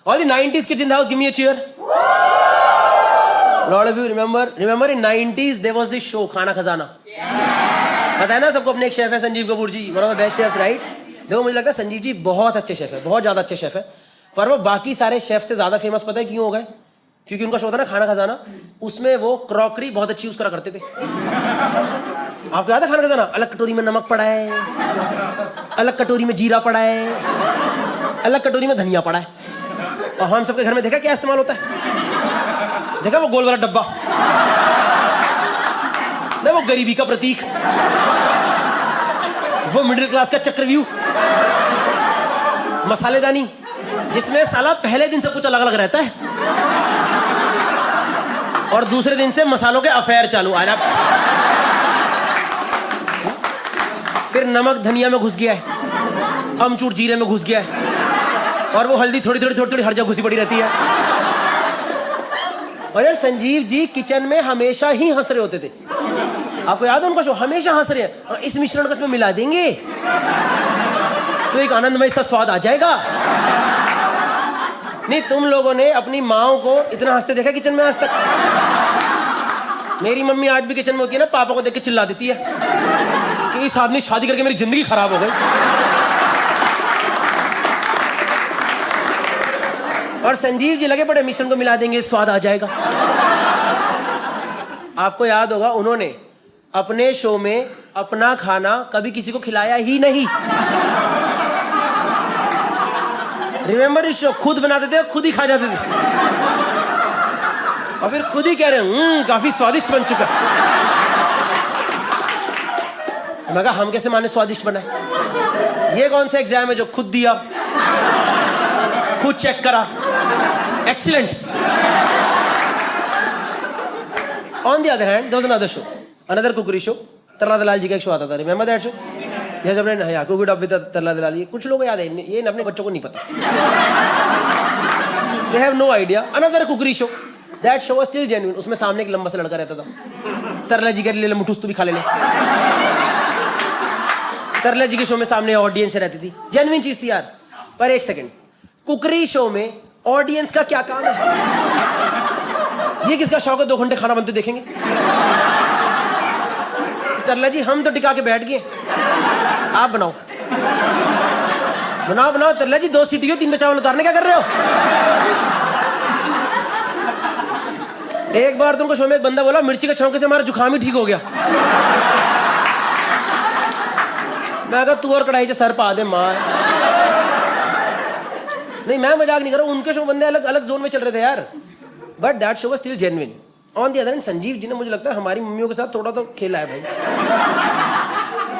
All the 90s kids in the house, give me a cheer. A lot of you remember in 90s there was this show खाना खजाना. पता है ना सबको, अपने एक शेफ है संजीव कपूर जी, one of the best chefs, right? देखो मुझे लगता है संजीव जी बहुत अच्छे शेफ है, बहुत ज्यादा अच्छे शेफ है, पर वो बाकी सारे शेफ से ज्यादा फेमस पता है क्यों हो गए? क्योंकि उनका शो था ना खाना खजाना, उसमें वो क्रॉकरी बहुत अच्छी यूज करा करते थे. आपको याद है खाना खजाना? अलग कटोरी में नमक पड़ा है, अलग कटोरी में जीरा पड़ा है, अलग कटोरी में धनिया पड़ा है. और हम सबके घर में देखा क्या इस्तेमाल होता है? देखा वो गोल वाला डब्बा, ना वो गरीबी का प्रतीक, वो मिडिल क्लास का चक्रव्यूह, मसालेदानी जिसमें साला पहले दिन सब कुछ अलग अलग रहता है और दूसरे दिन से मसालों के अफेयर चालू आ रहा. फिर नमक धनिया में घुस गया है, अमचूर जीरे में घुस गया है, और वो हल्दी थोड़ी थोड़ी हर जगह घुसी पड़ी रहती है. और यार संजीव जी किचन में हमेशा ही हंस रहे होते थे. आपको याद है उनका शो? हमेशा हंस रहे हैं. इस मिश्रण को इसमें मिला देंगे तो एक आनंदमय सा स्वाद आ जाएगा. नहीं, तुम लोगों ने अपनी माओ को इतना हंसते देखा किचन में आज तक? मेरी मम्मी आज भी किचन में होती है ना, पापा को देख के चिल्ला देती है कि इस आदमी शादी करके मेरी जिंदगी खराब हो गई. और संजीव जी लगे पड़े मिश्रण को मिला देंगे, स्वाद आ जाएगा. आपको याद होगा उन्होंने अपने शो में अपना खाना कभी किसी को खिलाया ही नहीं. रिमेंबर इस शो? खुद बनाते थे, खुद ही खा जाते थे, और फिर खुद ही कह रहे हैं काफी स्वादिष्ट बन चुका. मैं कहा हम कैसे माने स्वादिष्ट बनाए? ये कौन सा एग्जाम है जो खुद दिया, खुद चेक करा, excellent. On the other hand there was another show, another cookery show. Tarla Dalal ji का एक शो आता था, रिमेंबर दैट शो? जैसे अपने कुकिंग अप विद तरला दलाल, ये कुछ लोग याद है, ये अपने बच्चों को नहीं पता. They have no idea. Another cookery show, that show was still genuine. उसमें सामने एक लंबा सा लड़का रहता था. तरला जी के ले ले मुठूस, तू भी खा ले. तरला जी के शो में सामने ऑडियंस रहती थी, जेन्युइन चीज थी यार. पर एक सेकंड, कुकरी शो में ऑडियंस का क्या काम है? ये किसका शौक है 2 घंटे खाना बनते देखेंगे? तरला जी हम तो टिका के बैठ गए, आप बनाओ बनाओ बनाओ. तरला जी 2 सीटी हो, 3 में चावल उतारने क्या कर रहे हो? एक बार तुमको शो में एक बंदा बोला मिर्ची के छौंके से हमारा जुकाम ही ठीक हो गया. मैं कहा तू और कढ़ाई से सर पा दे मार. नहीं मैं मजाक नहीं कर रहा हूं, उनके शो बंदे अलग अलग जोन में चल रहे थे यार. But that show was still genuine. On the other hand Sanjeev ji ने मुझे लगता है हमारी मम्मियों के साथ थोड़ा तो खेला है भाई.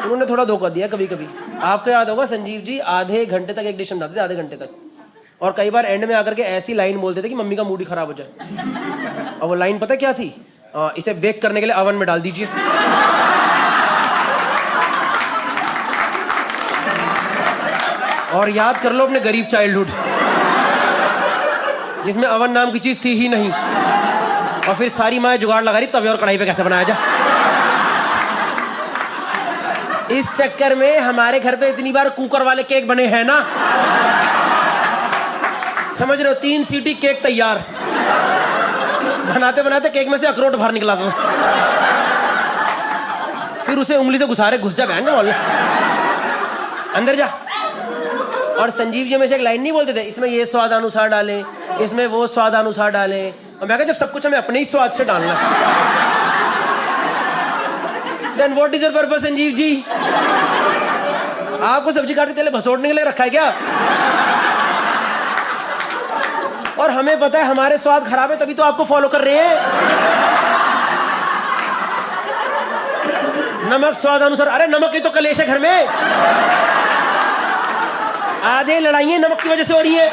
उन्होंने थोड़ा धोखा दिया कभी कभी. आपको याद होगा संजीव जी आधे घंटे तक एक डिश बनाते थे, आधे घंटे तक, और कई बार एंड में आकर के ऐसी लाइन बोलते थे कि मम्मी का मूड ही खराब हो जाए. और वो लाइन पता क्या थी? इसे बेक करने के लिए ओवन में डाल दीजिए. और याद कर लो अपने गरीब चाइल्डहुड जिसमें ओवन नाम की चीज थी ही नहीं, और फिर सारी माँ जुगाड़ लगा रही तवे और कढ़ाई पे कैसे बनाया जाए. इस चक्कर में हमारे घर पे इतनी बार कुकर वाले केक बने हैं ना, समझ रहे हो? 3 सीटी केक तैयार. बनाते बनाते केक में से अखरोट बाहर निकला था, फिर उसे उंगली से घुसा रहे, घुस जा बहन बोल अंदर जा. और संजीव जी हमेशा एक लाइन नहीं बोलते थे, इसमें ये स्वादानुसार डाले, इसमें वो स्वादानुसार डाले. और मैं कहा जब सब कुछ हमें अपने ही स्वाद से डालना then what is your purpose Sanjeev ji? आपको सब्जी काटते तेल भसोड़ने के लिए रखा है क्या? और हमें पता है हमारे स्वाद खराब है, तभी तो आपको फॉलो कर रहे हैं. नमक स्वादानुसार. अरे नमक की तो कलेश है घर में. आधे लड़ाइयां नमक की वजह से हो रही है.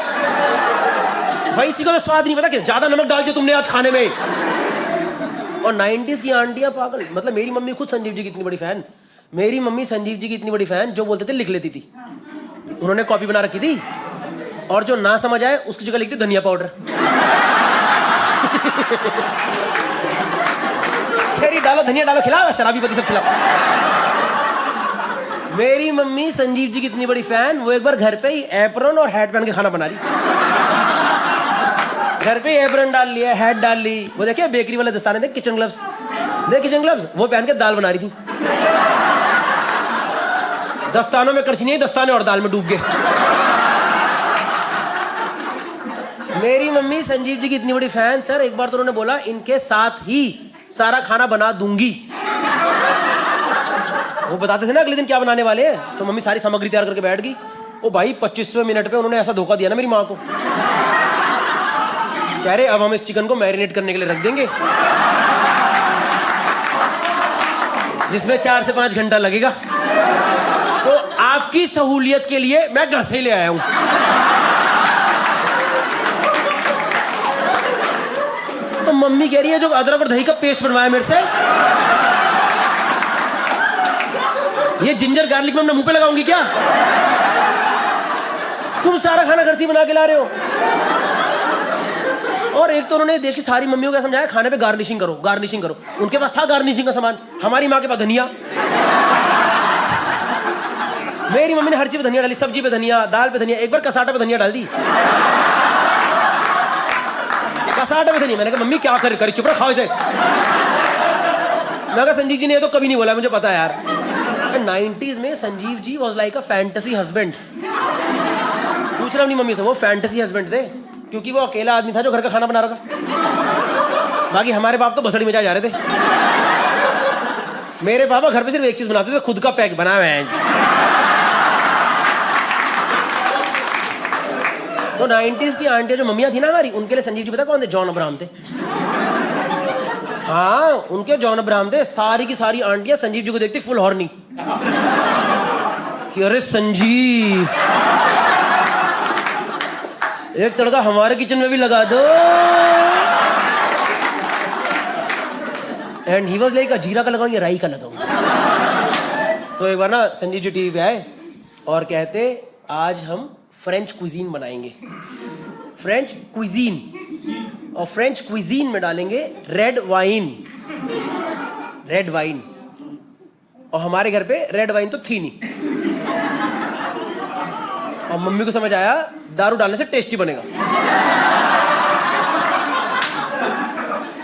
भाई इसी को तो स्वाद नहीं पता कि ज्यादा नमक डाल दिया तुमने आज खाने में. और 90s की आंटियां पागल. मतलब मेरी मम्मी खुद संजीव जी की इतनी बड़ी फैन, मेरी मम्मी संजीव जी की इतनी बड़ी फैन, जो बोलते थे लिख लेती थी. उन्होंने कॉपी बना रखी थी, और जो ना समझ आए उसकी जगह लिखती धनिया पाउडर. खैरी डालो, धनिया डालो, खिलाओ, शराबी पति सब खिलाओ. मेरी मम्मी संजीव जी की इतनी बड़ी फैन, वो एक बार घर पे ही एप्रन और हैट पहन के खाना बना रही. घर पे एप्रन डाल लिया, हैट डाल ली, वो देखिए बेकरी वाले दस्ताने देख, किचन ग्लव्स देख, किचन ग्लव्स वो पहन के दाल बना रही थी। दस्तानों में कड़छी नहीं, दस्ताने और दाल में डूब गए। मेरी मम्मी संजीव जी की इतनी बड़ी फैन सर, एक बार तो उन्होंने बोला इनके साथ ही सारा खाना बना दूंगी। वो बताते थे ना अगले दिन क्या बनाने वाले हैं, तो मम्मी सारी सामग्री तैयार करके बैठ गई। ओ भाई 25वें मिनट पे उन्होंने ऐसा धोखा दिया ना मेरी माँ को, कह रहे अब हम इस चिकन को मैरिनेट करने के लिए रख देंगे जिसमें 4 से 5 घंटा लगेगा, तो आपकी सहूलियत के लिए मैं घर से ही ले आया हूं। तो मम्मी कह रही है जो अदरक और दही का पेस्ट बनवाया मेरे से, ये जिंजर गार्लिक में अपने मुंह पे लगाऊंगी क्या? तुम सारा खाना घर से बना के ला रहे हो। और एक तो उन्होंने देश की सारी मम्मियों को समझाया खाने पे गार्निशिंग करो, गार्निशिंग करो। उनके पास था गार्निशिंग का सामान, हमारी माँ के पास धनिया। मेरी मम्मी ने हर चीज पे धनिया डाली, सब्जी पे धनिया, दाल पे धनिया, एक बार कसाटा पे धनिया डाल दी, कसाटा पे धनिया। मैंने कहा मम्मी क्या करे, चुप रहो, खाओ इसे। मैं कहा संजीव जी ने ये तो कभी नहीं बोला, मुझे पता है यार। 90s में Sanjeev ji was like a fantasy husband. पूछ रहा अपनी मम्मी से, वो फैंटेसी हस्बैंड थे क्योंकि वो अकेला आदमी था जो घर का खाना बना रहा था, बाकी हमारे बाप तो बसड़ी में जा रहे थे। मेरे पापा घर पे सिर्फ एक चीज बनाते थे, खुद का पैक बना हुआ है। तो 90s की आंटियां जो मम्मियां थी ना हमारी, उनके लिए संजीव जी पता कौन थे? जॉन अब्राहम थे। हाँ उनके जॉन अब्राहम थे। सारी की सारी आंटियां संजीव जी को देखती फुल हॉर्नी कि अरे संजीव एक तड़का हमारे किचन में भी लगा दो। एंड ही वाज लाइक जीरा का लगाऊं या राई का लगाऊं। तो एक बार ना संजीव जी टीवी पे आए और कहते आज हम फ्रेंच क्विजीन बनाएंगे, फ्रेंच क्विजीन, और फ्रेंच क्विजीन में डालेंगे रेड वाइन, रेड वाइन। और हमारे घर पे रेड वाइन तो थी नहीं, और मम्मी को समझ आया दारू डालने से टेस्टी बनेगा।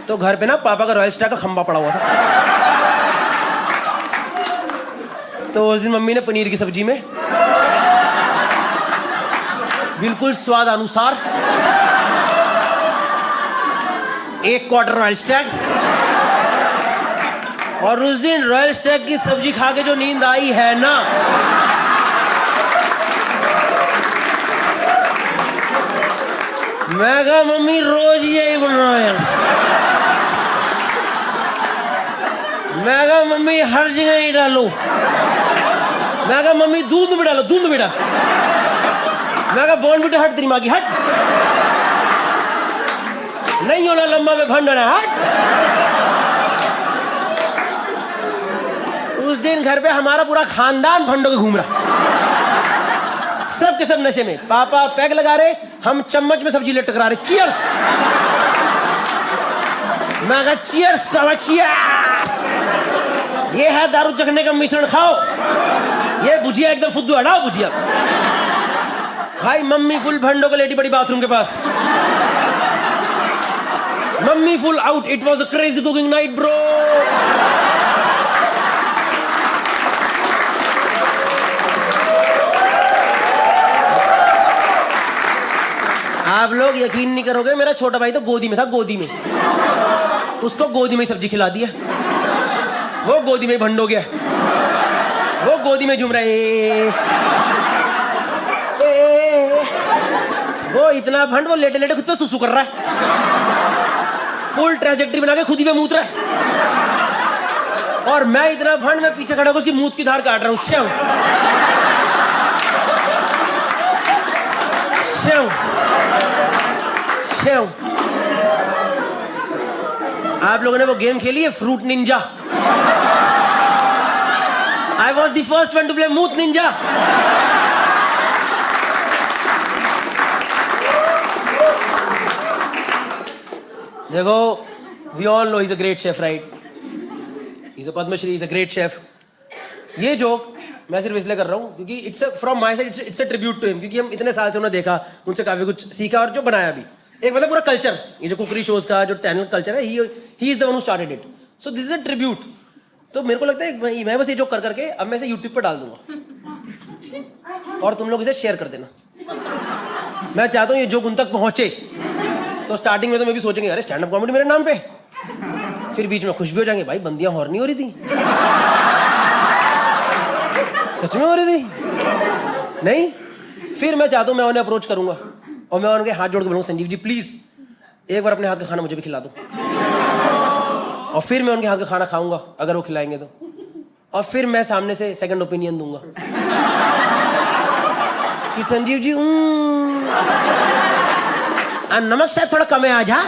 तो घर पे ना पापा का रॉयल स्टार का खंबा पड़ा हुआ था। तो उस दिन मम्मी ने पनीर की सब्जी में बिल्कुल स्वाद अनुसार 1 क्वार्टर रॉयल स्टैग, और उस दिन रॉयल स्टैग की सब्जी खा के जो नींद आई है ना, मैं कहा मम्मी रोज यही बन रहा है। मैं कहा मम्मी हर जगह ही डालो। मैं कहा मम्मी दूध में भी डालो, दूध में भी डालो। मैं कहा बॉर्नविटा हट तेरी माँ की, हट नहीं होना लंबा में भंडना, हट। उस दिन घर पे हमारा पूरा खानदान भंडों के घूम रहा, सब के सब नशे में। पापा पैग लगा रहे, हम चम्मच में सब्जी ले टकरा रहे। चीयर्स। मैं कहा चीयर्स, चीयर्स। ये है दारू चखने का मिश्रण, खाओ। ये भुजिया एकदम फुद्दू, हटाओ भुजिया। भाई मम्मी फुल भंडों को लेटी पड़ी बाथरूम के पास, mummy full out. It was a crazy cooking night bro. आप लोग यकीन नहीं करोगे, मेरा छोटा भाई तो गोदी में था, गोदी में। उसको गोदी में सब्जी खिला दिया, वो गोदी में भंड हो गया, वो गोदी में झूम रहे। वो इतना भंड, वो लेटे लेटे खुद पे सुसु कर रहा है, फुल ट्रेजेक्टरी बना के खुद ही पे मूत रहा है। और मैं इतना भंड, मैं पीछे खड़ा होकर उसकी मूत की धार काट रहा हूं। श्याम श्याम श्याम। आप लोगों ने वो गेम खेली है Fruit Ninja? I was the first one to play moot Ninja. देखो, we all know he is a great chef, right? He is a Padmashri, he is a great chef. ये जोक मैं सिर्फ इसलिए कर रहा हूँ क्योंकि it's from my side, it's a tribute to him, क्योंकि हम इतने साल से उन्हें देखा, उनसे काफी कुछ सीखा और जो बनाया भी। एक मतलब पूरा कल्चर, ये जो कुकरी शोज का जो चैनल कल्चर है, he is the one who started it, so this is a tribute. तो मेरे को लगता है मैं बस ये जो कर करके अब मैं इसे यूट्यूब पर डाल दूंगा और तुम लोग इसे शेयर कर देना। मैं चाहता हूँ ये जो उन तक पहुंचे। तो स्टार्टिंग में तो मैं भी सोचेंगे अरे स्टैंड अप कॉमेडी मेरे नाम पे, फिर बीच में खुश भी हो जाएंगे भाई बंदियां हॉर्नी हो रही थी, सच में हो रही थी नहीं। फिर मैं चाहता हूँ मैं उन्हें अप्रोच करूंगा और मैं उनके हाथ जोड़ के बोलूंगा संजीव जी प्लीज एक बार अपने हाथ का खाना मुझे भी खिला दो, और फिर मैं उनके हाथ का खाना खाऊंगा अगर वो खिलाएंगे तो, और फिर मैं सामने से सेकंड ओपिनियन दूंगा कि संजीव जी नमक शायद थोड़ा कम है आज। हाँ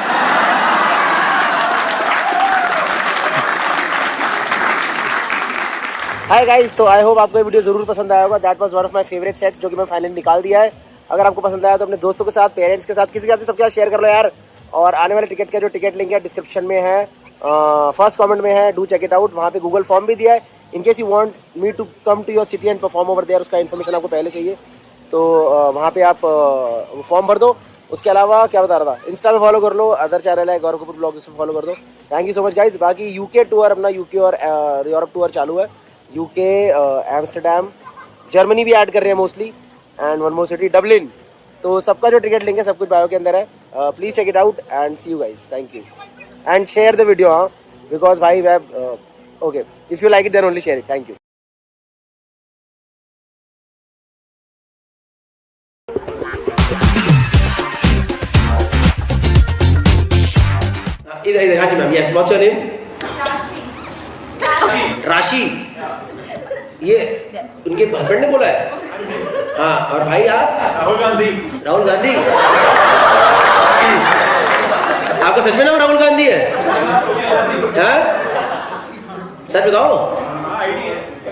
हाय गाइस, तो आई होप आपको ये वीडियो जरूर पसंद आया होगा। That was one of my favourite sets जो कि मैं फाइनली निकाल दिया है। अगर आपको पसंद आया तो अपने दोस्तों के साथ, पेरेंट्स के साथ, किसी के साथ भी सबके साथ शेयर कर लो यार। और आने वाले टिकट का जो टिकट लिंक है डिस्क्रिप्शन में है, फर्स्ट कमेंट में है, डू चेक इट आउट। वहाँ पे गूगल फॉर्म भी दिया है, in case you want me to come to your city and perform over there, उसका इन्फॉर्मेशन आपको पहले चाहिए तो वहाँ पे आप फॉर्म भर दो। उसके अलावा क्या बता रहा था, इंस्टा पे फॉलो कर लो, अदर चैनल है गौरव कपूर ब्लॉग, उसमें फॉलो कर दो। Thank you so much guys. बाकी यूके टूर, अपना यूके और यूरोप टूर चालू है। यूके, एम्स्टर्डम, जर्मनी भी ऐड कर रहे हैं mostly, and one more city Dublin. तो सबका जो टिकट लिंक है सब कुछ बायो के अंदर है। Please check it out and see you guys. Thank you and share the video. हाँ, बिकॉज भाई web okay, if you like it then only share it. Thank you. इधर हाँ जी ma'am, yes what's your name? Rashi. ये उनके husband ने बोला है? हाँ, और भाई आप? राहुल गांधी। राहुल गांधी? आपका सच में नाम राहुल गांधी है? हाँ? सच बताओ।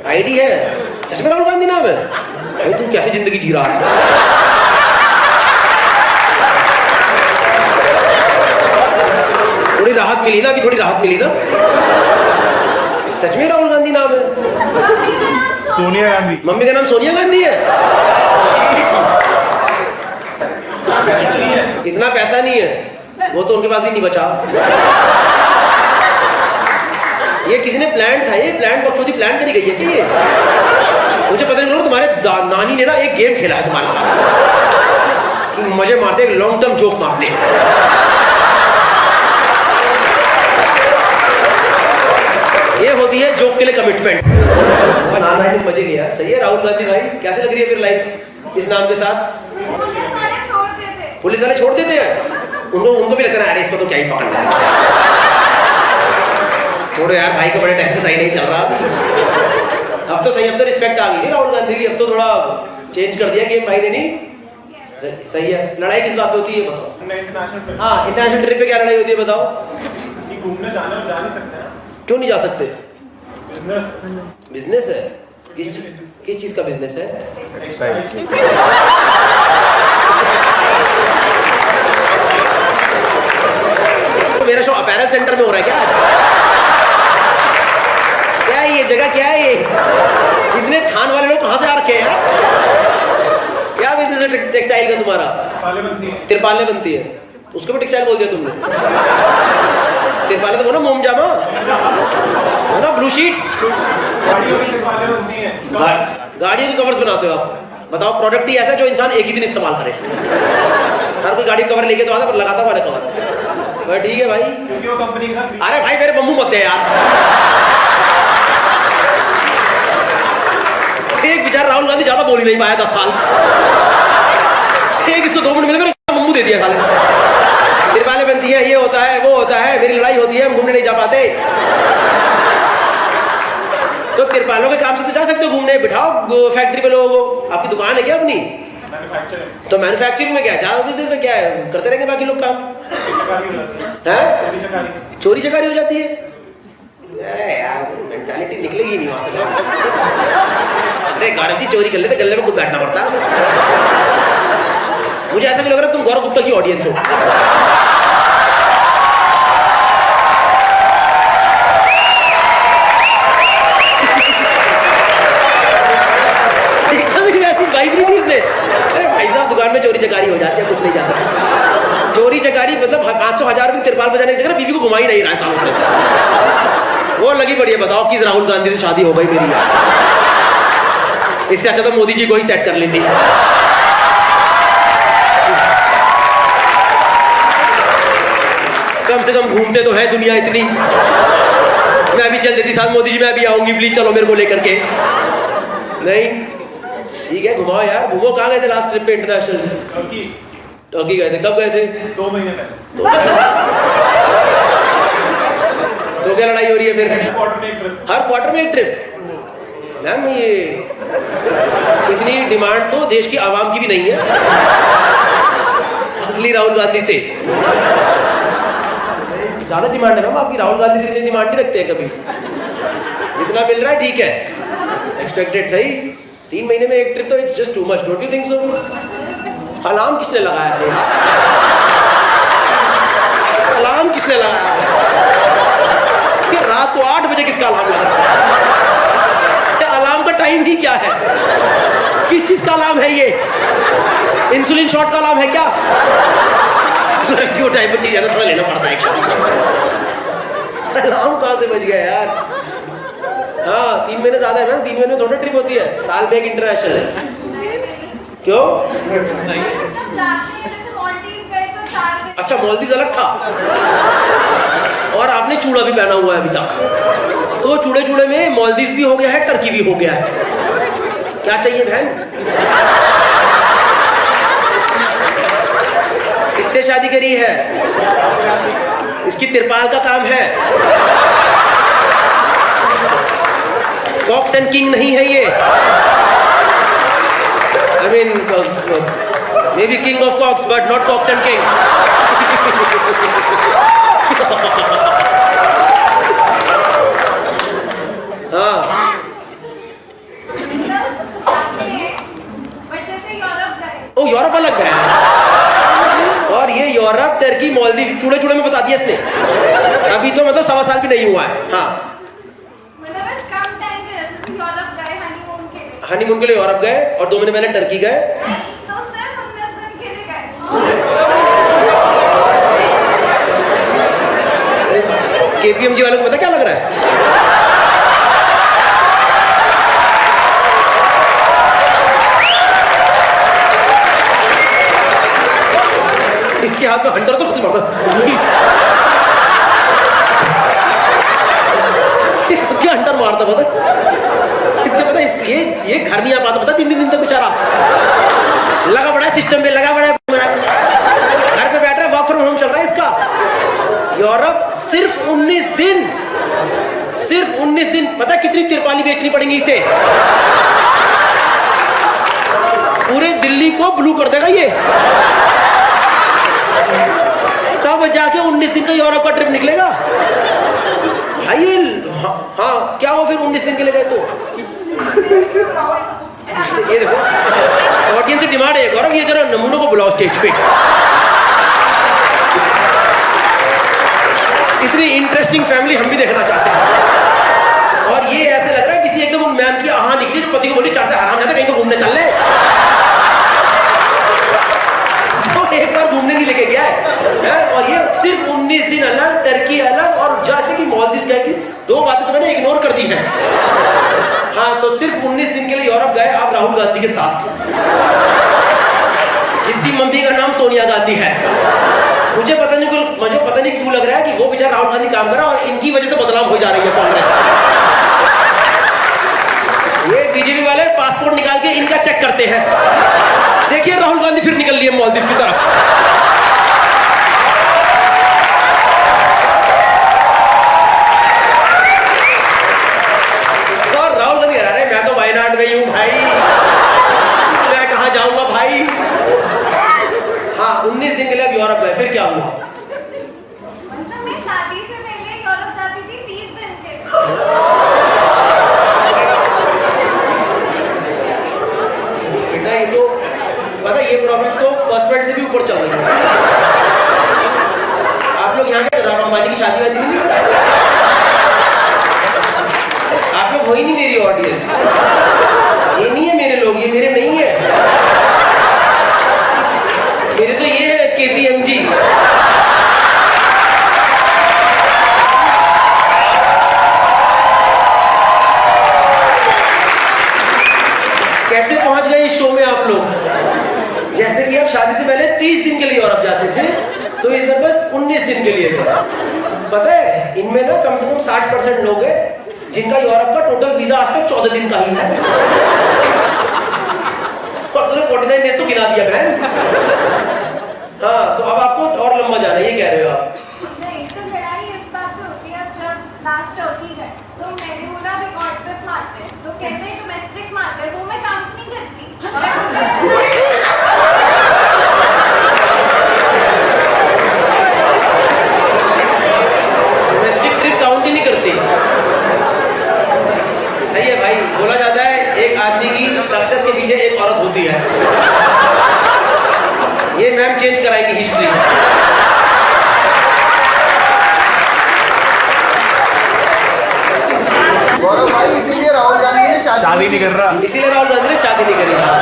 आईडी है? सच में राहुल गांधी नाम है? भाई तू कैसे जिंदगी जी रहा है? थोड़ी राहत मिली ना, अभी थोड़ी राहत मिली ना। सच में राहुल गांधी नाम है? सोनिया गांधी। मम्मी का नाम सोनिया गांधी है? इतना पैसा नहीं है, वो तो उनके पास भी नहीं बचा। ये किसी ने प्लान था, ये प्लान बकचोदी प्लान करी गई है कि ये? मुझे पता नहीं, तुम्हारे नानी ने ना एक गेम खेला है तुम्हारे साथ कि मजे मारते, एक लॉन्ग टर्म जोक मारते। ये होती है जोक के लिए कमिटमेंट। नाम भाई ने मजे लिया, सही है। राहुल गांधी भाई कैसे लग रही है फिर लाइफ इस नाम के साथ? पुलिस वाले छोड़ देते हैं उनको भी लगता है अरे इसको तो क्या ही पकड़ना है। छोड़ो यार, भाई का बड़े टाइम से सही नहीं चल रहा। अब तो सही, अब तो रिस्पेक्ट आ गई नहीं राहुल गांधी की, अब तो थोड़ा चेंज कर दिया गेम भाई ने। नहीं सही है। लड़ाई किस बात पे होती है ये बताओ? हाँ, इंटरनेशनल ट्रिप पे क्या लड़ाई होती है बताओ? घूमने जा नहीं सकते हैं। क्यों नहीं जा सकते? बिजनेस। बिजनेस है? किस चीज का बिजनेस है? तो मेरा शो अपैरल सेंटर में हो रहा है क्या आज? क्या है ये जगह, क्या है ये? इतने थान वाले लोग कहाँ से आ रखे हैं यार? क्या बिजनेस है टेक्सटाइल का तुम्हारा? तिरपालें बनती है, उसको भी टेक्सटाइल बोल दिया तुमने। तिरपालें तो वो ना मोम जामा, वो ना ब्लू शीट्स। गाड़ियों के कवर्स बनाते हो आप? बताओ, प्रोडक्ट ही ऐसा जो इंसान एक ही दिन इस्तेमाल करे। हर कोई गाड़ी कवर लेके तो आता, पर लगाता हुआ कवर। पर ठीक है भाई। अरे भाई मेरे बम्बू मत दे यार। एक बेचारा राहुल गांधी ज्यादा बोल ही नहीं पाया 10 साल। एक इसको 2 मिनट मिले, मेरे बम्बू दे दिया साले। तिरपालें बनती है, ये होता है, वो होता है, मेरी लड़ाई होती है, हम घूमने नहीं जा पाते। तो तिरपालों के काम से तो जा सकते हो घूमने, बिठाओ फैक्ट्री पे लोगों को। आपकी दुकान है क्या अपनी? तो मैन्युफैक्चरिंग में क्या है, ज्यादा बिजनेस में क्या है, करते रहेंगे बाकी लोग काम। है चोरी चकारी हो जाती है? अरे यार मेंटालिटी निकलेगी नहीं वहां से। अरे गौरव जी चोरी कर लेते, गले में खुद बैठना पड़ता। मुझे ऐसा भी लग रहा है तुम गौरव गुप्ता की ऑडियंस हो। एकदम ही वैसी वाइब नहीं थी इसने। अरे भाई साहब दुकान में चोरी चकारी हो जाती है, कुछ नहीं जा सकता। चोरी मोदी चकारी मतलब 500,000 की तिरपाल बजाने की जगह बीवी को घुमा ही नहीं रहा है सालों से। वो लगी पड़ी है, बताओ कि राहुल गांधी से शादी हो गई मेरी यार। इससे अच्छा तो मोदी जी को ही सेट कर लेती। कम से कम घूमते तो है दुनिया इतनी। मैं भी चल देती साथ मोदी जी, मैं भी आऊंगी प्लीज चलो मेरे को लेकर के। नहीं ठीक है घुमाओ यार, घूमो। कहाँ गए थे लास्ट ट्रिप पे इंटरनेशनल? टर्की गए थे। कब गए थे? 2 महीने पहले। तो क्या लड़ाई हो रही है फिर? हर क्वार्टर में एक ट्रिप। हर क्वार्टर में एक ट्रिप? मैम ये इतनी डिमांड तो देश की आवाम की भी नहीं है, असली राहुल गांधी से ज्यादा डिमांड है मैम आपकी। राहुल गांधी से इतनी डिमांड नहीं रखते हैं कभी। इतना मिल रहा है ठीक है, एक्सपेक्टेड सही। 3 महीने में एक ट्रिप तो it's just too much, don't you think so? Alarm किसने लगाया है यार? अलार्म किसने लगाया है? ये रात को 8 बजे किसका अलार्म लग रहा है? अलार्म का टाइम ही क्या है? किस चीज का अलार्म है ये? इंसुलिन शॉट का अलार्म है क्या? अगर किसी को डायबिटीज है ना थोड़ा लेना पड़ता है एक शॉट। अलार्म कहाँ से बज गया यार? हाँ 3 महीने ज्यादा है मैम, 3 महीने में थोड़ा ट्रिप होती है, साल में एक इंटरनेशनल है। क्यों? अच्छा मालदीव अलग था और आपने चूड़ा भी पहना हुआ है अभी तक, तो चूड़े चूड़े में मालदीव भी हो गया है, टर्की भी हो गया है। क्या चाहिए बहन? इससे शादी करी है, इसकी तिरपाल का काम है। कॉक्स एंड किंग नहीं है ये। I mean, maybe king of cocks, but not cocks and king. हाँ। ओ यूरोप अलग है, और ये यूरोप टर्की मालदीव चूड़े चूड़े में बता दिया इसने। अभी तो मतलब 1.25 साल भी नहीं हुआ है। हाँ हनीमून के लिए यूरोप गए और 2 महीने पहले टर्की गए। तो सिर्फ हम 10 दिन के लिए गए। केपीएमजी वालों को पता क्या लग रहा है? इसके हाथ में हंटर तो सबसे मारता क्या हंटर मारता पता? इसके पता ये घर नहीं आ पाता पता 3 दिन तक बेचारा लगा पड़ा है सिस्टम पे, लगा पड़ा है घर पे बैठ रहा है, वर्क फ्रॉम होम चल रहा है इसका। यूरोप सिर्फ 19 दिन, सिर्फ 19 दिन। पता कितनी तिरपाली बेचनी पड़ेगी इसे? पूरे दिल्ली को ब्लू कर देगा ये, तब जाके 19 दिन का यूरोप का ट्रिप निकलेगा भाई। हाँ क्या वो फिर 19 दिन के लिए गए तो? ये देखो ऑडियंस से डिमांड है गौरव, ये जरा नमूनों को बुलाओ स्टेज पे। इतनी इंटरेस्टिंग फैमिली हम भी देखना चाहते हैं। और ये ऐसे लग रहा है किसी एकदम उन मैम की आहा निकली जो पति को बोली चाहते हराम जाता कहीं तो घूमने चल ले, जो एक बार घूमने नहीं लेके गया है। और ये सिर्फ 19 दिन अलग, टर्की अलग, और जैसे कि मालदीव गए कि 2 बातें तो मैंने इग्नोर कर दी हैं। हाँ तो सिर्फ 19 दिन के लिए यूरोप गए आप राहुल गांधी के साथ। इसकी मम्मी का नाम सोनिया गांधी है। मुझे पता नहीं क्यों लग रहा है कि वो बेचारा राहुल गांधी काम कर रहा है और इनकी वजह से बदलाव हो जा रही है कांग्रेस। ये बीजेपी वाले पासपोर्ट निकाल के इनका चेक करते हैं। देखिए राहुल गांधी फिर निकल लिए मालदीव की तरफ। मैं तो वायनाड में ही हूँ भाई, मैं कहाँ जाऊंगा भाई। हाँ 19 दिन के लिए अब यूरोप गए, फिर क्या हुआ? मतलब मैं शादी से पहले यूरोप जाती थी 30 दिन के। बेटा ये तो पता ये प्रॉब्लम्स तो फर्स्ट वर्ल्ड से भी ऊपर चल रही है। आप लोग यहाँ के राम अंबानी की शादी वादी नहीं है? आप लोग वही नहीं मेरी ऑडियंस, ये नहीं है मेरे लोग, ये मेरे नहीं है, मेरे तो ये है केपीएमजी। तो इस बार बस 19 दिन के लिए गए। पता है इनमें ना कम से कम 60% लोग हैं जिनका यूरोप का टोटल वीजा आज तक 14 दिन का ही है। और तुमने 49 डेज तो गिना दिया बहन। हाँ तो अब आपको और लंबा जाना है, ये कह रहे हो आप? नहीं तो लड़ाई इस बात पे होती है, जब लास्ट टर्की गए तो मैंने बोला भी कॉर्पोरेट मारते हैं, तो कहते हैं डोमेस्टिक मारते हैं, वो मैं काउंट नहीं करती। डोमेस्टिक ट्रिप काउंट ही नहीं करती। सही है भाई, बोला जाता है एक आदमी की सक्सेस के पीछे एक औरत होती है। ये मैम चेंज कराएंगी हिस्ट्री। गौरव भाई इसीलिए राहुल गांधी ने शादी नहीं कर रहा। इसीलिए राहुल गांधी ने शादी नहीं करी। हाँ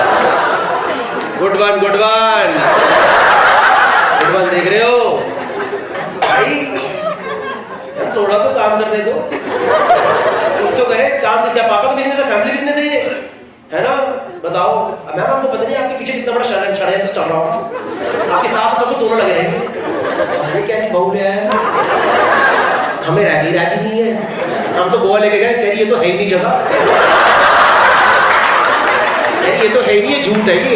good one good one good one, देख रहे हो भाई? हम थोड़ा तो काम करने दो, कुछ तो करे। काम किसका? पापा का बिजनेस है, फैमिली बिजनेस है ये, है ना? बताओ मैम, आपको पता नहीं आपके पीछे कितना बड़ा षड्यंत्र चल रहा हो? आपकी सास और ससुर दोनों लगे रहेंगे। कैसी बहू ले आए, हमें राजी राजी नहीं है। हम तो गोवा लेके गए, कह रही ये तो है ही नहीं जगह, कह रही ये तो है ही नहीं, ये झूठ है ये।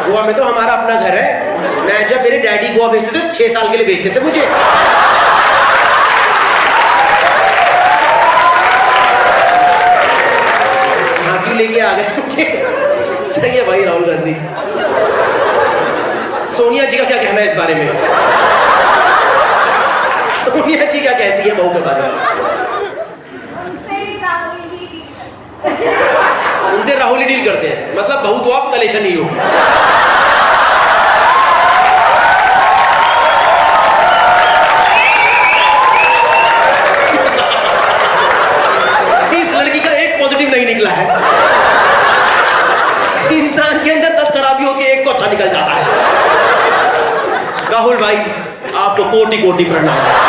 गोवा में तो हमारा अपना घर है। मैं जब मेरे डैडी गोवा भेजते थे 6 साल के लिए भेजते थे मुझे। यहाँ क्यों लेके आ गए मुझे? सही है भाई राहुल गांधी। सोनिया जी का क्या कहना है इस बारे में? सोनिया जी क्या कहती है बहू के बारे में? उनसे राहुल ही डील करते हैं, मतलब बहू तो आप कलेशन ही हो। इस लड़की का एक पॉजिटिव नहीं निकला है। इंसान के अंदर 10 खराबी होती है, एक तो अच्छा निकल जाता है। राहुल भाई आपको कोटि कोटि प्रणाम।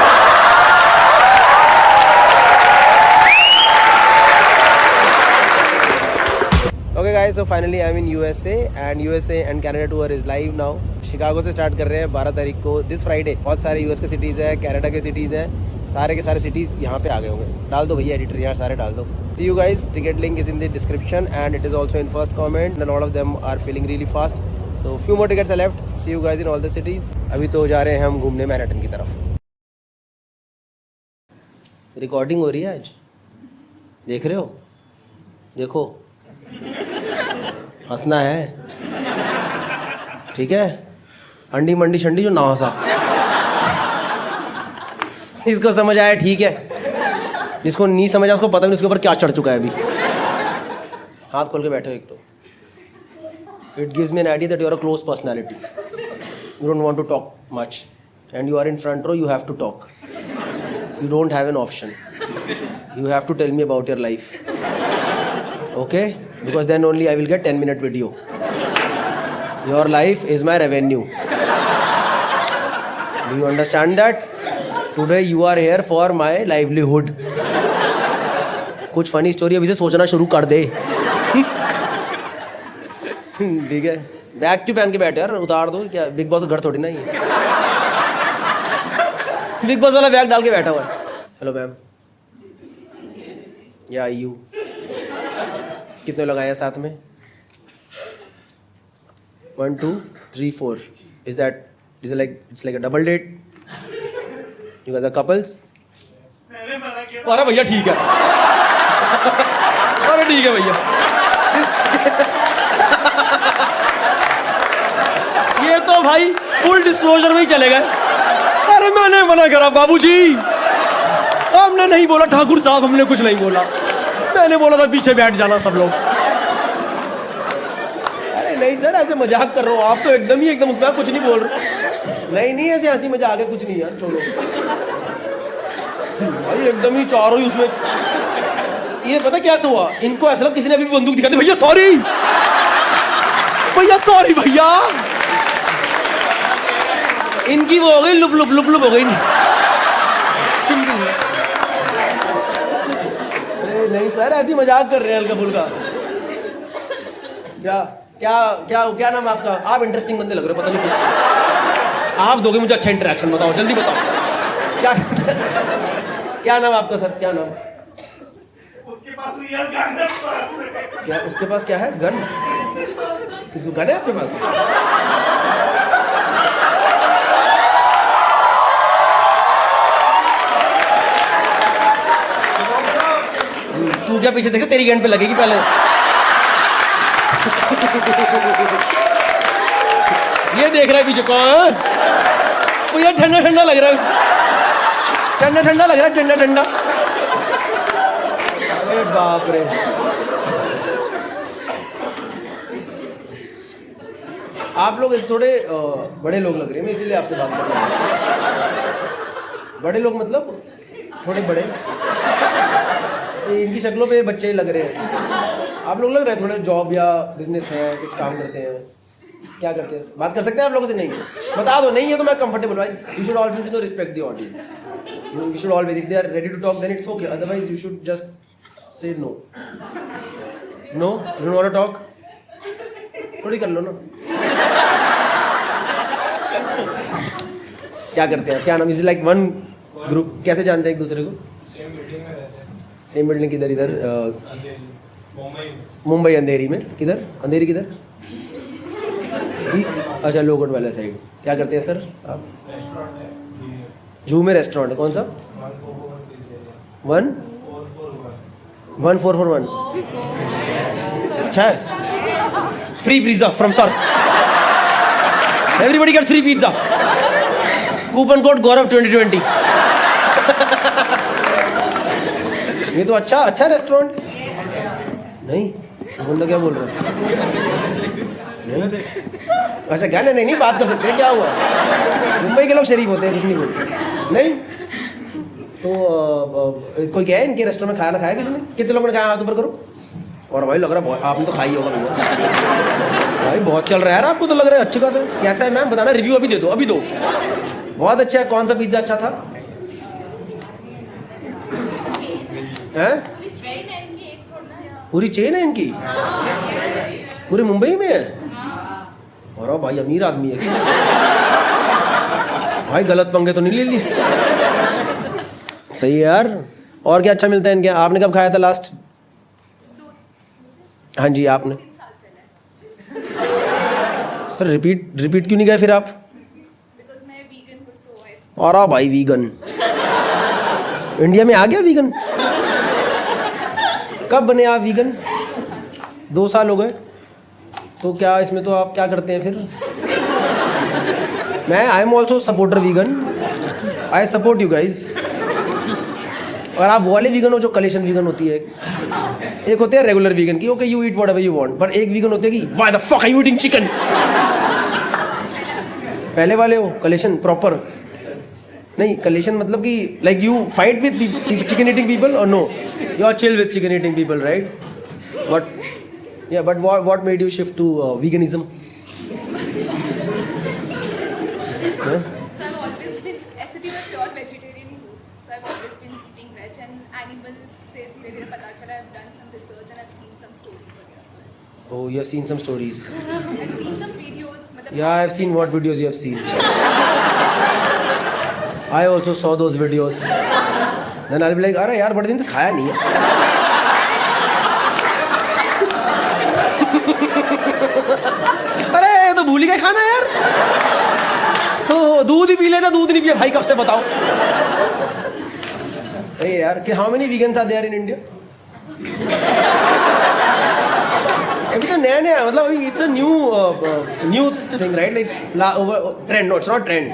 Okay guys, so finally I'm in USA and USA and Canada tour is live now. Chicago से स्टार्ट कर रहे हैं 12 तारीख को, दिस फ्राइडे। बहुत सारे यूएस के सिटीज़ हैं, कनाडा के सिटीज़ हैं, सारे के सारे सिटीज़ यहाँ पे आ गए होंगे। डाल दो भैया एडिटर, यहाँ सारे डाल दो। See you guys, ticket link is in the description and it is also in first comment. A lot of them are filling really fast. So few more tickets are left. See you guys in all the cities. अभी तो जा रहे हैं हम घूमने Manhattan की तरफ। Recording हो रही है आज, देख रहे हो? देखो हंसना है, ठीक है? अंडी मंडी शंडी जो ना हंसा। इसको समझ आया ठीक है, जिसको नहीं समझा उसको पता नहीं उसके ऊपर क्या चढ़ चुका है अभी। हाथ खोल के बैठो एक तो। It gives me an idea that you are a close personality, you don't want to talk much and you are in front row, you have to talk, you don't have an option, you have to tell me about your life, okay? Because then only I will get 10-minute video. Your life is my revenue. Do you understand that? Today you are here for my livelihood. कुछ funny story अभी से सोचना शुरू कर दे। ठीक है, bag क्यों पहन के बैठे यार? उतार दो क्या, बिग बॉस का घर थोड़ी ना ये। बिग बॉस वाला बैग डाल के बैठा हुआ है। हेलो मैम, या यू कितने लोग आए हैं साथ में? 1 2 3 4। Is like it's like a double date? You guys are couples? अरे भैया ठीक है, अरे ठीक है भैया। ये तो भाई फुल डिस्क्लोजर में ही चले गए। अरे मैंने मना करा बाबूजी, हमने नहीं बोला ठाकुर साहब, हमने कुछ नहीं बोला, मैंने बोला था पीछे बैठ जाना सब लोग। अरे नहीं सर, ऐसे मजाक कर रहा हूँ, आप तो एकदम उसमें कुछ नहीं बोल रहे। नहीं ऐसे हंसी मजाक है, कुछ नहीं यार, छोड़ो भाई, एकदम ही चारों ही उसमें। ये पता क्या हुआ, इनको ऐसा लगा किसी ने अभी बंदूक दिखा दी। भैया सॉरी, भैया सॉरी भैया। इनकी वो हो गई लुप लुप लुप लुप हो गई। नहीं सर, ऐसी मजाक कर रहे हैं हल्का फुल्का। क्या क्या क्या क्या नाम आपका? आप इंटरेस्टिंग बंदे लग रहे हो, पता नहीं क्यों। आप दोगे मुझे अच्छा इंटरेक्शन, बताओ जल्दी बताओ क्या क्या नाम आपका सर, क्या नाम? उसके पास रियल गन है पास में। क्या उसके पास क्या है? गन? किसको गन है आपके पास? तू क्या पीछे देख, तेरी गन पे लगेगी पहले। ये देख रहा है पीछे कौन? वो यार ठंडा ठंडा लग रहा है, ठंडा ठंडा लग रहा है, ठंडा ठंडा। अरे बाप रे। आप लोग इस थोड़े बड़े लोग लग रहे हैं, मैं इसीलिए आपसे बात कर रहा हूँ। बड़े लोग मतलब थोड़े बड़े, इनकी शक्लों पे बच्चे ही लग रहे हैं। आप लोग लग रहे हैं थोड़े जॉब या बिजनेस है, कुछ काम करते हैं। क्या करते हैं? बात कर सकते हैं आप लोगों से? नहीं बता दो, नहीं है तो मैं कंफर्टेबल भाई। You should always respect the audience, you should always, if they are ready to talk then it's okay, otherwise you should just say no. No, you don't want to talk, थोड़ी कर लो ना। क्या करते हैं, क्या नाम? Is like one group? कैसे जानते हैं एक दूसरे को? सेम बिल्डिंग में रहते हैं। सेम बिल्डिंग किधर? इधर मुंबई। मुंबई अंधेरी में? किधर अंधेरी किधर? अच्छा, लोगोट वाला साइड। क्या करते हैं सर आप? रेस्टोरेंट है जू में रेस्टोरेंट है, कौन सा? 1441? अच्छा है, free pizza from sir, everybody gets free pizza, coupon code Gaurav 2020। ये तो अच्छा रेस्टोरेंट नहीं? बंदा क्या बोल रहा है? नहीं? अच्छा क्या? नहीं बात कर सकते हैं, क्या हुआ? मुंबई के लोग शरीफ होते हैं, कुछ नहीं बोलते। नहीं तो कोई क्या है इनके रेस्टोरेंट में? खाना खाया किसी ने? कितने लोगों ने खाया? हाथ ऊपर करो। और भाई लग रहा है आपने तो खाई होगा भैया, भाई बहुत चल रहा है यार, आपको तो लग रहा है अच्छे खासा। कैसा है मैम, बताना, रिव्यू अभी दे दो, अभी दो। बहुत अच्छा है। कौन सा पिज्जा अच्छा था? हैं? पूरी चेन है इनकी? पूरी मुंबई में है? और भाई अमीर आदमी है भाई, गलत पंगे तो नहीं ले लिए? सही है यार। और क्या अच्छा मिलता है इनके? आपने कब खाया था लास्ट? हाँ जी आपने? सर रिपीट क्यों नहीं गए फिर आप? और भाई वीगन इंडिया में आ गया वीगन? कब बने आप वीगन? 2 साल हो गए। तो क्या इसमें तो आप क्या करते हैं फिर? मैं I am also supporter vegan, I support you guys. और आप वो वाले वीगन हो जो कलेशन वीगन होती है, एक होते हैं रेगुलर वीगन की, okay you eat whatever you want, पर एक वीगन होते हैं कि why the fuck are you eating chicken. पहले वाले हो कलेशन प्रॉपर? नहीं, कलेशन मतलब कि like you fight with chicken eating people और no you are chill with chicken eating people, right? But yeah, but what made you shift to veganism? So I've always been, ऐसे भी मैं pure vegetarian ही हूँ. So I've always been eating veg and animals से धीरे-धीरे पता चला. I've done some research and I've seen some stories वगैरह. Oh, you have seen some stories. I've seen some videos. मतलब Yeah, I have seen what videos you have seen. I also saw those videos. Then I'll be like, अरे यार बड़े दिन से खाया नहीं है. अरे ये तो भूल ही गए खाना यार. दूध ही पी लेता, दूध नहीं पिया भाई कब से बताओ. सही है यार. कि how many vegans are there in India? अभी तो नया नया, मतलब अभी it's a new thing, right? Like trend. No, it's not trend.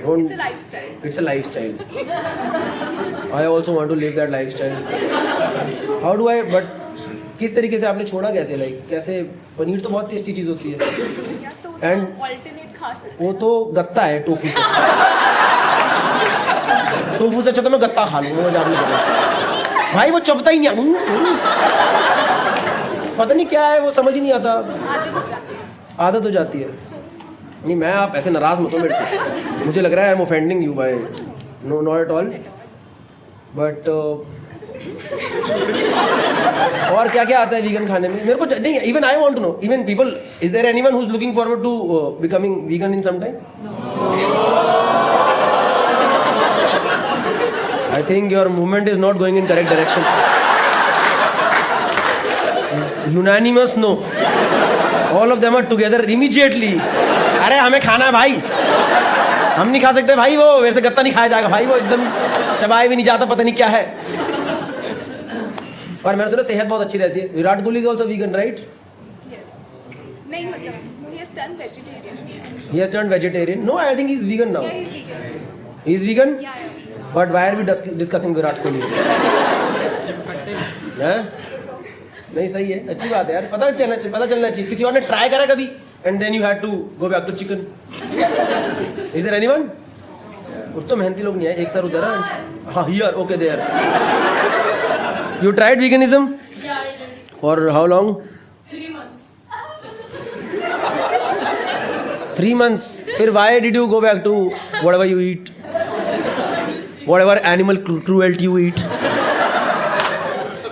it's a lifestyle. It's a lifestyle. I also want to live that lifestyle. How do I? But किस तरीके से आपने छोड़ा? कैसे? लाइक कैसे? पनीर तो बहुत टेस्टी चीज़ होती है. या तो उसका And alternate खा सकते वो तो गत्ता है टोफू से. टोफू से अच्छा तो मैं गत्ता खा लूँगा, मुझे आपने पता. भाई वो चबता ही नहीं. पता नहीं क्या है वो, समझ ही नहीं आता. आदत हो जाती है. आदत हो जाती है. नहीं मैं, आप ऐसे नाराज मत हो मेरे से. मुझे लग रहा है I am offending you by no, not at all. But और क्या क्या आता है वीगन खाने में? मेरे को नहीं, even I want to know, even people, is there anyone who is looking forward to becoming vegan in some time? I think your movement is not going in correct direction. Unanimous no, all of them are together immediately. अरे हमें खाना है भाई, हम नहीं खा सकते भाई, वो मेरे से गत्ता नहीं खाया जाएगा भाई, वो एकदम चबाए भी नहीं जाता, पता नहीं क्या है. और मैंने सुना सेहत बहुत अच्छी रहती है. Virat Kohli is also vegan right? Yes. नहीं मतलब he has turned vegetarian. He has turned vegetarian. No, I think he's vegan now. Yeah, he's vegan. He's vegan? Yeah, yeah. But why are we discussing Virat Kohli? हैं? नहीं सही है, अच्छी बात है यार, पता चलना चाहिए. किसी और ने ट्राई करा कभी? And then you had to go back to chicken. Is there anyone? कुछ तो मेहनती लोग नहीं है. एक सर उधर है. हाँ, here, okay, there. You tried veganism? Yeah, I did. For how long? 3 months. 3 months. फिर why did you go back to whatever you eat? Whatever animal cruelty you eat?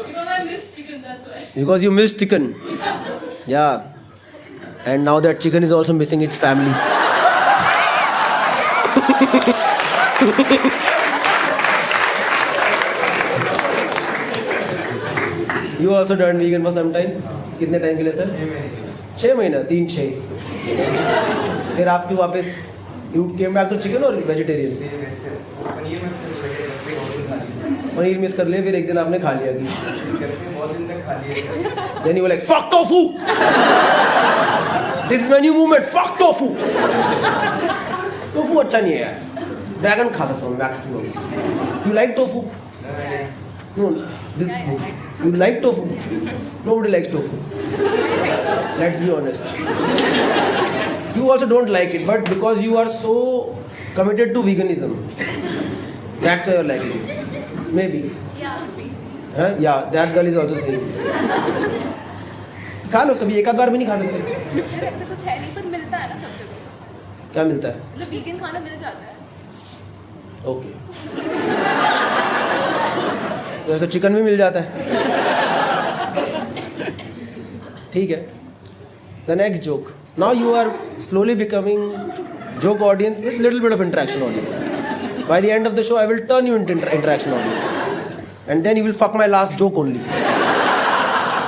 Because I miss chicken, that's why. Because you miss chicken. Yeah. And now that chicken is also missing its family. You also turned vegan for some time? कितने time के लिए sir? 6 महीना, 3-6. फिर आपकी वापस you came back to chicken or vegetarian? Paneer miss कर लिया, फिर एक दिन आपने खा लिया कि then you were like fuck tofu. This is my new movement, fuck tofu. Tofu अच्छा नहीं है यार, ड्रैगन खा सकता हूँ maximum. You like tofu? No, this you like tofu? Nobody likes tofu. Let's be honest. You also don't like it, but because you are so committed to veganism, that's why you're liking it. Maybe. Yeah. Huh? Yeah, that girl is also saying. खा लो कभी, एक आध बार भी नहीं खा सकते? यार ऐसा कुछ है नहीं, पर मिलता है ना सब जगह. क्या मिलता है? मतलब वीगन खाना मिल जाता है. ओके. तो ऐसा चिकन भी मिल जाता है. ठीक है. The next joke. Now you are slowly becoming joke audience with little bit of interaction audience. By the end of the show I will turn you into interaction audience and then you will fuck my last joke only.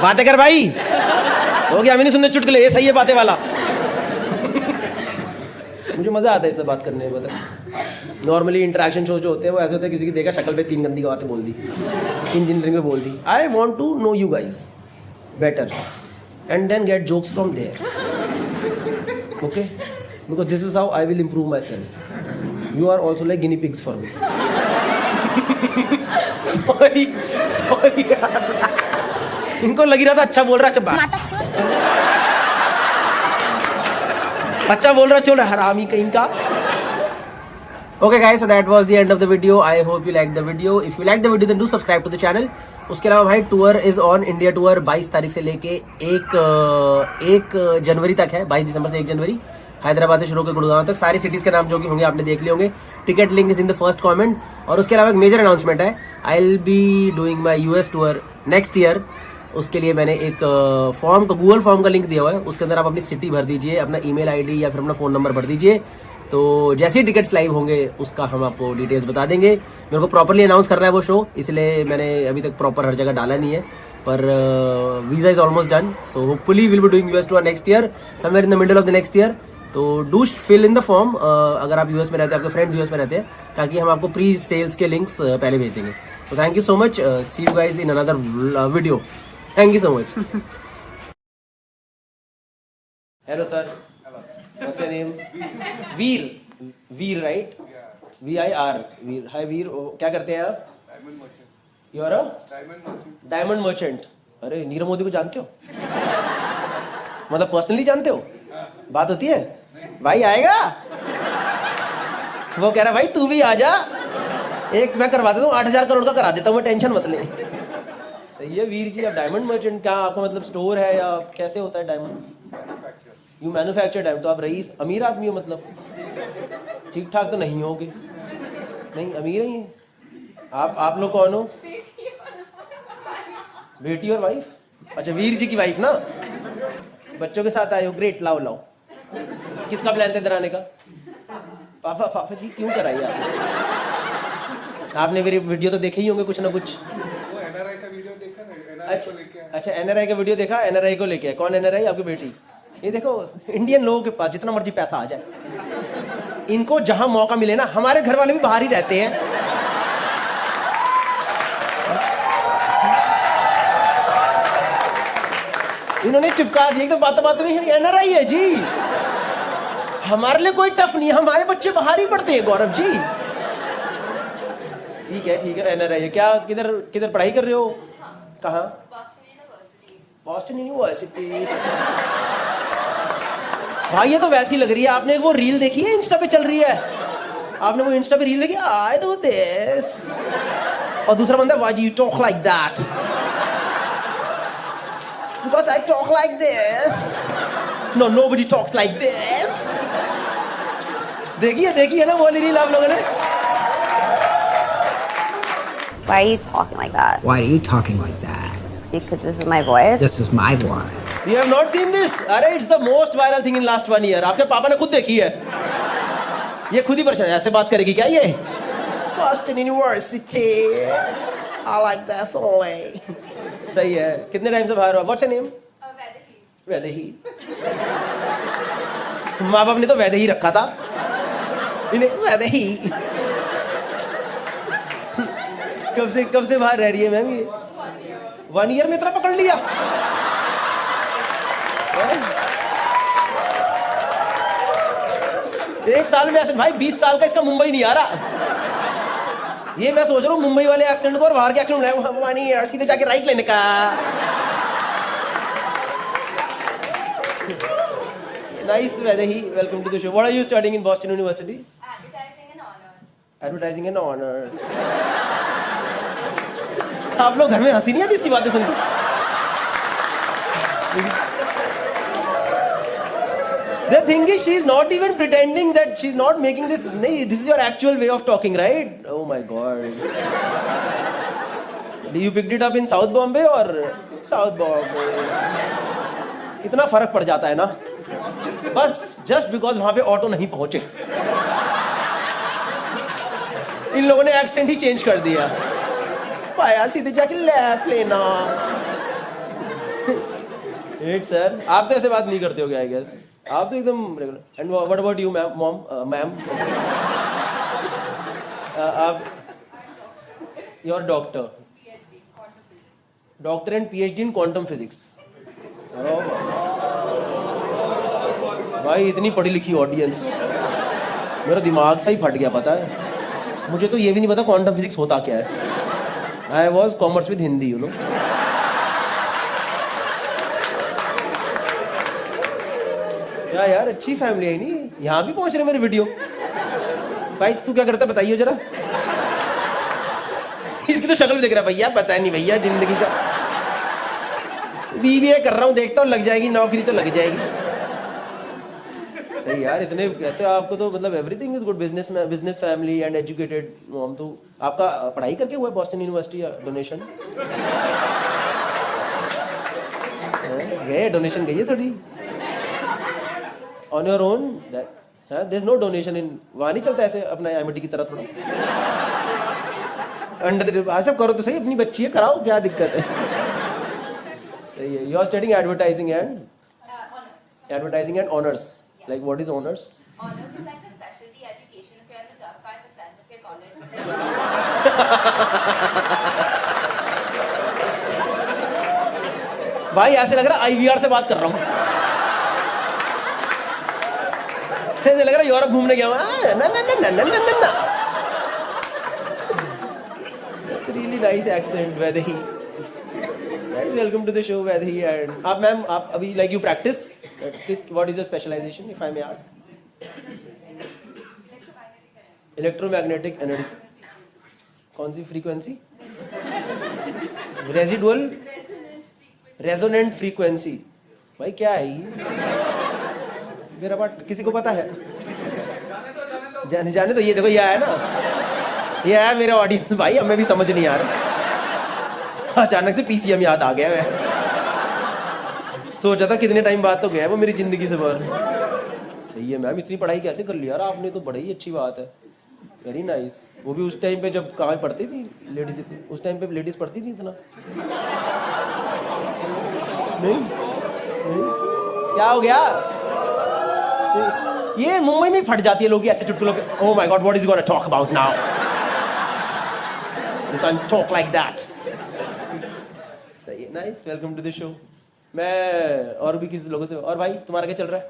बातें कर भाई, हो गया, हमें नहीं सुनने चुटकुले, ये सही है बातें वाला. मुझे मज़ा आता है इससे बात करने में. पता नॉर्मली इंटरेक्शन शो जो होते हैं वो ऐसे होते हैं, किसी की देखा शक्ल पे 3 गंदी बातें बोल दी, इंजीनियरिंग में बोल दी. I want to know you guys better and then get jokes from there. Okay, because this is how I will improve myself. You are also like guinea pigs for me. Sorry यार, इनको लगी रहा था अच्छा बोल रहा है, अच्छा बोल रहा, चल रहा हरामी कहीं का. Okay guys, so that was the end of the video. I hope you liked the video. If you liked the video then do subscribe to the channel. उसके अलावा भाई tour is on, India tour 22 तारीख से लेके 1 जनवरी तक है. 22 दिसंबर से 1 जनवरी हैदराबाद से शुरू होकर गुड़गांव तक. सारी सिटीज के नाम जो कि होंगे आपने देख लिए होंगे. Ticket link is in the first comment. और उसके अलावा एक मेजर अनाउंसमेंट है, I will be doing my US tour next year. उसके लिए मैंने एक फॉर्म का, गूगल फॉर्म का लिंक दिया हुआ है. उसके अंदर आप अपनी सिटी भर दीजिए, अपना ईमेल आईडी या फिर अपना फ़ोन नंबर भर दीजिए. तो जैसे ही टिकट्स लाइव होंगे उसका हम आपको डिटेल्स बता देंगे. मेरे को प्रॉपरली अनाउंस करना है वो शो, इसलिए मैंने अभी तक प्रॉपर हर जगह डाला नहीं है. पर visa is almost done, so hopefully will be doing US tour next year, somewhere in the middle of the next year. तो do fill in the form अगर आप US में रहते हैं, आपके फ्रेंड्स US में रहते हैं, ताकि हम आपको प्री सेल्स के लिंक्स पहले भेज देंगे. तो thank you so much. See you guys in another video. Thank you so much. Hello sir. What's your name? Veer. Veer, right? VIR. Veer. Hi Veer. क्या करते हैं आप? Diamond merchant. You are a Diamond merchant. diamond merchant. अरे नीरव मोदी को जानते हो? मतलब personally जानते हो? बात होती है? भाई आएगा? वो कह रहा भाई तू भी आ जा, एक मैं करवा देता हूँ, 8,000 करोड़ का करा देता हूँ मैं, टेंशन मत ले. सही है वीर जी. आप डायमंड मर्चेंट, क्या आपका मतलब स्टोर है या कैसे होता है डायमंड? You manufacture diamond. तो आप रईस अमीर आदमी हो मतलब? ठीक ठाक तो नहीं होगे? नहीं अमीर ही आप लोग कौन हो? बेटी और वाइफ? अच्छा, वीर जी की वाइफ ना? बच्चों के साथ आए हो, ग्रेट। लाओ लाओ। किसका प्लान था इधर आने का? पापा पापा जी क्यों कराई आपने मेरी वीडियो तो देखे ही होंगे कुछ ना कुछ। वो एनआरआई का वीडियो देखा ना, एनआरआई अच्छा को लेके आया। अच्छा, एनआरआई का वीडियो देखा, एनआरआई को लेके आए। कौन एनआरआई? आपकी बेटी। ये देखो, इंडियन लोगों के पास जितना मर्जी पैसा आ जाए, इनको जहां मौका मिले ना, हमारे घर वाले भी बाहर ही रहते हैं। इन्होंने चिपका दिया एकदम बात बात में, एनआरआई है जी, हमारे लिए कोई टफ नहीं है, हमारे बच्चे बाहर ही पढ़ते हैं गौरव जी। ठीक है एनआरआई है। क्या किधर किधर पढ़ाई कर रहे हो? कहाँ? Boston university. भाई ये तो वैसी लग रही है। आपने वो रील देखी है इंस्टा पे चल रही है? आपने वो इंस्टा पे रील देखी? I know this. और दूसरा बंदा, why do you talk like that? Because I talk like this. No, nobody talks like this. देखिए ना वो वाली रील आप लोगों ने? Why are you talking like that? Why are you talking like that? Because this is my voice. This is my voice. You have not seen this? अरे it's the most viral thing in last 1 year. आपके पापा ने खुद देखी है। ये खुद ही परेशान है। ऐसे बात करेगी क्या ये? Boston University. I like that only. सही है। कितने टाइम से बाहर हो? What's your name? वैदेही। माँ बाप ने तो वैदेही रखा था। इन्हें वैदेही। कब से बाहर रह रही है मैम ये? 1 ईयर में इतना पकड़ लिया? एक साल में ऐसे भाई 20 साल का इसका मुंबई नहीं आ रहा। ये मैं सोच रहा हूँ मुंबई वाले एक्सेंट को और बाहर के एक्सेंट 1 ईयर सीधे जाके राइट लेने का। Nice, Vaidehi. Welcome to the show. What are you studying in Boston University? Advertising and honors. आप लोग घर में हंसी नहीं आती इसकी बातें सुनकर? The thing is, she's not even pretending that she's not making this. नहीं, this is your actual way of talking, right? Oh my God. You picked it up in South Bombay or South Bombay? इतना फर्क पड़ जाता है ना, बस just because वहां पे ऑटो नहीं पहुंचे, इन लोगों ने एक्सेंट ही चेंज कर दिया। पाया सीधे जाके लेफ्ट लेना। Great sir, आप तो ऐसे बात नहीं करते हो क्या? आई गेस आप तो एकदम regular. And what about you ma'am? Ma'am आप your doctor and PhD in quantum physics. भाई इतनी पढ़ी लिखी ऑडियंस, मेरा दिमाग सा ही फट गया। पता है, मुझे तो ये भी नहीं पता क्वांटम फिजिक्स होता क्या है। I was commerce with Hindi, you know. क्या यार, अच्छी फैमिली है नहीं? यहाँ भी पहुंच रहे मेरे वीडियो। भाई तू क्या करता है बताइए जरा। इसकी तो शक्ल भी देख रहा है भैया, पता नहीं भैया जिंदगी का। BBA कर रहा हूँ, देखता हूँ लग जाएगी नौकरी तो लग जाएगी। सही यार, इतने कहते हो आपको तो मतलब everything is good. Business family and educated mom. तो आपका पढ़ाई करके हुआ है बॉस्टन यूनिवर्सिटी या डोनेशन? गए डोनेशन गई है थोड़ी on your own? There is no donation in, वहाँ नहीं चलता ऐसे अपना MIT की तरह थोड़ा अंडर सब करो तो सही। अपनी बच्ची है, कराओ, क्या दिक्कत है? सही है। You are studying advertising and honours. Like what is honors? Honors is like a specialty education if you're in the top 5% of your college. भाई ऐसे लग रहा है IVR से बात कर रहा हूँ। ऐसे लग रहा है यूरोप घूमने गया हूँ। ना ना ना ना ना ना ना। That's really nice accent, Vaidehi. Guys, welcome to the show, Vaidehi. And आप मैम, आप अभी like you practice? What is your specialization, if I may ask? Electromagnetic energy. कौन सी फ्रीक्वेंसी? Residual resonant frequency. भाई क्या है ये? मेरा बात किसी को पता है? जाने तो ये देखो, ये है ना, ये है मेरा ऑडियंस। भाई हमें भी समझ नहीं आ रहा। अचानक से पीसीएम याद आ गया। मैं सोचा था कितने टाइम बाद तो गया वो मेरी जिंदगी से बाहर। सही है मैम, इतनी पढ़ाई कैसे कर लिया यार आपने, तो बड़ी ही अच्छी बात है, वेरी नाइस। वो भी उस टाइम पे जब कहाँ पढ़ती थी लेडीज, उस टाइम पे लेडीज पढ़ती थी इतना? नहीं, क्या हो गया? ये मुंबई में फट जाती है लोग ऐसे चुटकुलों पे। Oh my god, what is gonna talk about now, you can talk like that. सही है, nice, welcome to the show. मैं और भी किसी लोगों से, और भाई तुम्हारा क्या चल रहा है?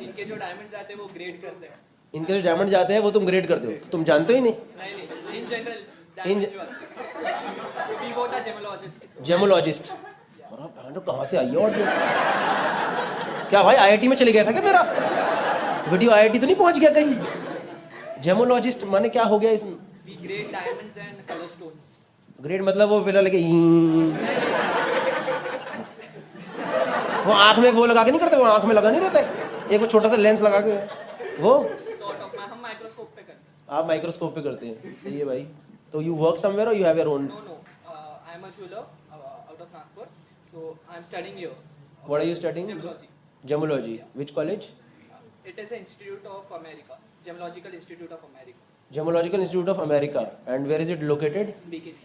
इनके जो डायमंड जाते हैं वो ग्रेड करते हैं। इनके जो डायमंड जाते हैं वो तुम ग्रेड करते हो? तुम जानते हो ही नहीं? नहीं, इन जनरल जेमोलॉजिस्ट। जेमोलॉजिस्ट कहाँ से आई है? और क्या भाई आईआईटी में चले गया था क्या मेरा वीडियो? आईआईटी तो नहीं पहुंच गया कहीं? जेमोलॉजिस्ट माने क्या हो गया इसमें? We grade diamonds and colour stones. Grade मतलब वो फिलहाल के वो आंख में वो लगा के नहीं करते? वो आंख में लगा नहीं रहता है एक वो छोटा सा लेंस लगा के, वो सॉर्ट ऑफ हम माइक्रोस्कोप पे करते हैं। आप माइक्रोस्कोप पे करते हैं? सही है भाई। तो यू वर्क समवेयर और you have your own? No no, I am a jeweler out of Nagpur, so I am studying here. What are you studying? Gemology. Gemology. Which college? It is an institute of America, Gemological Institute of America, Gemological Institute of America. And where is it located? BKC.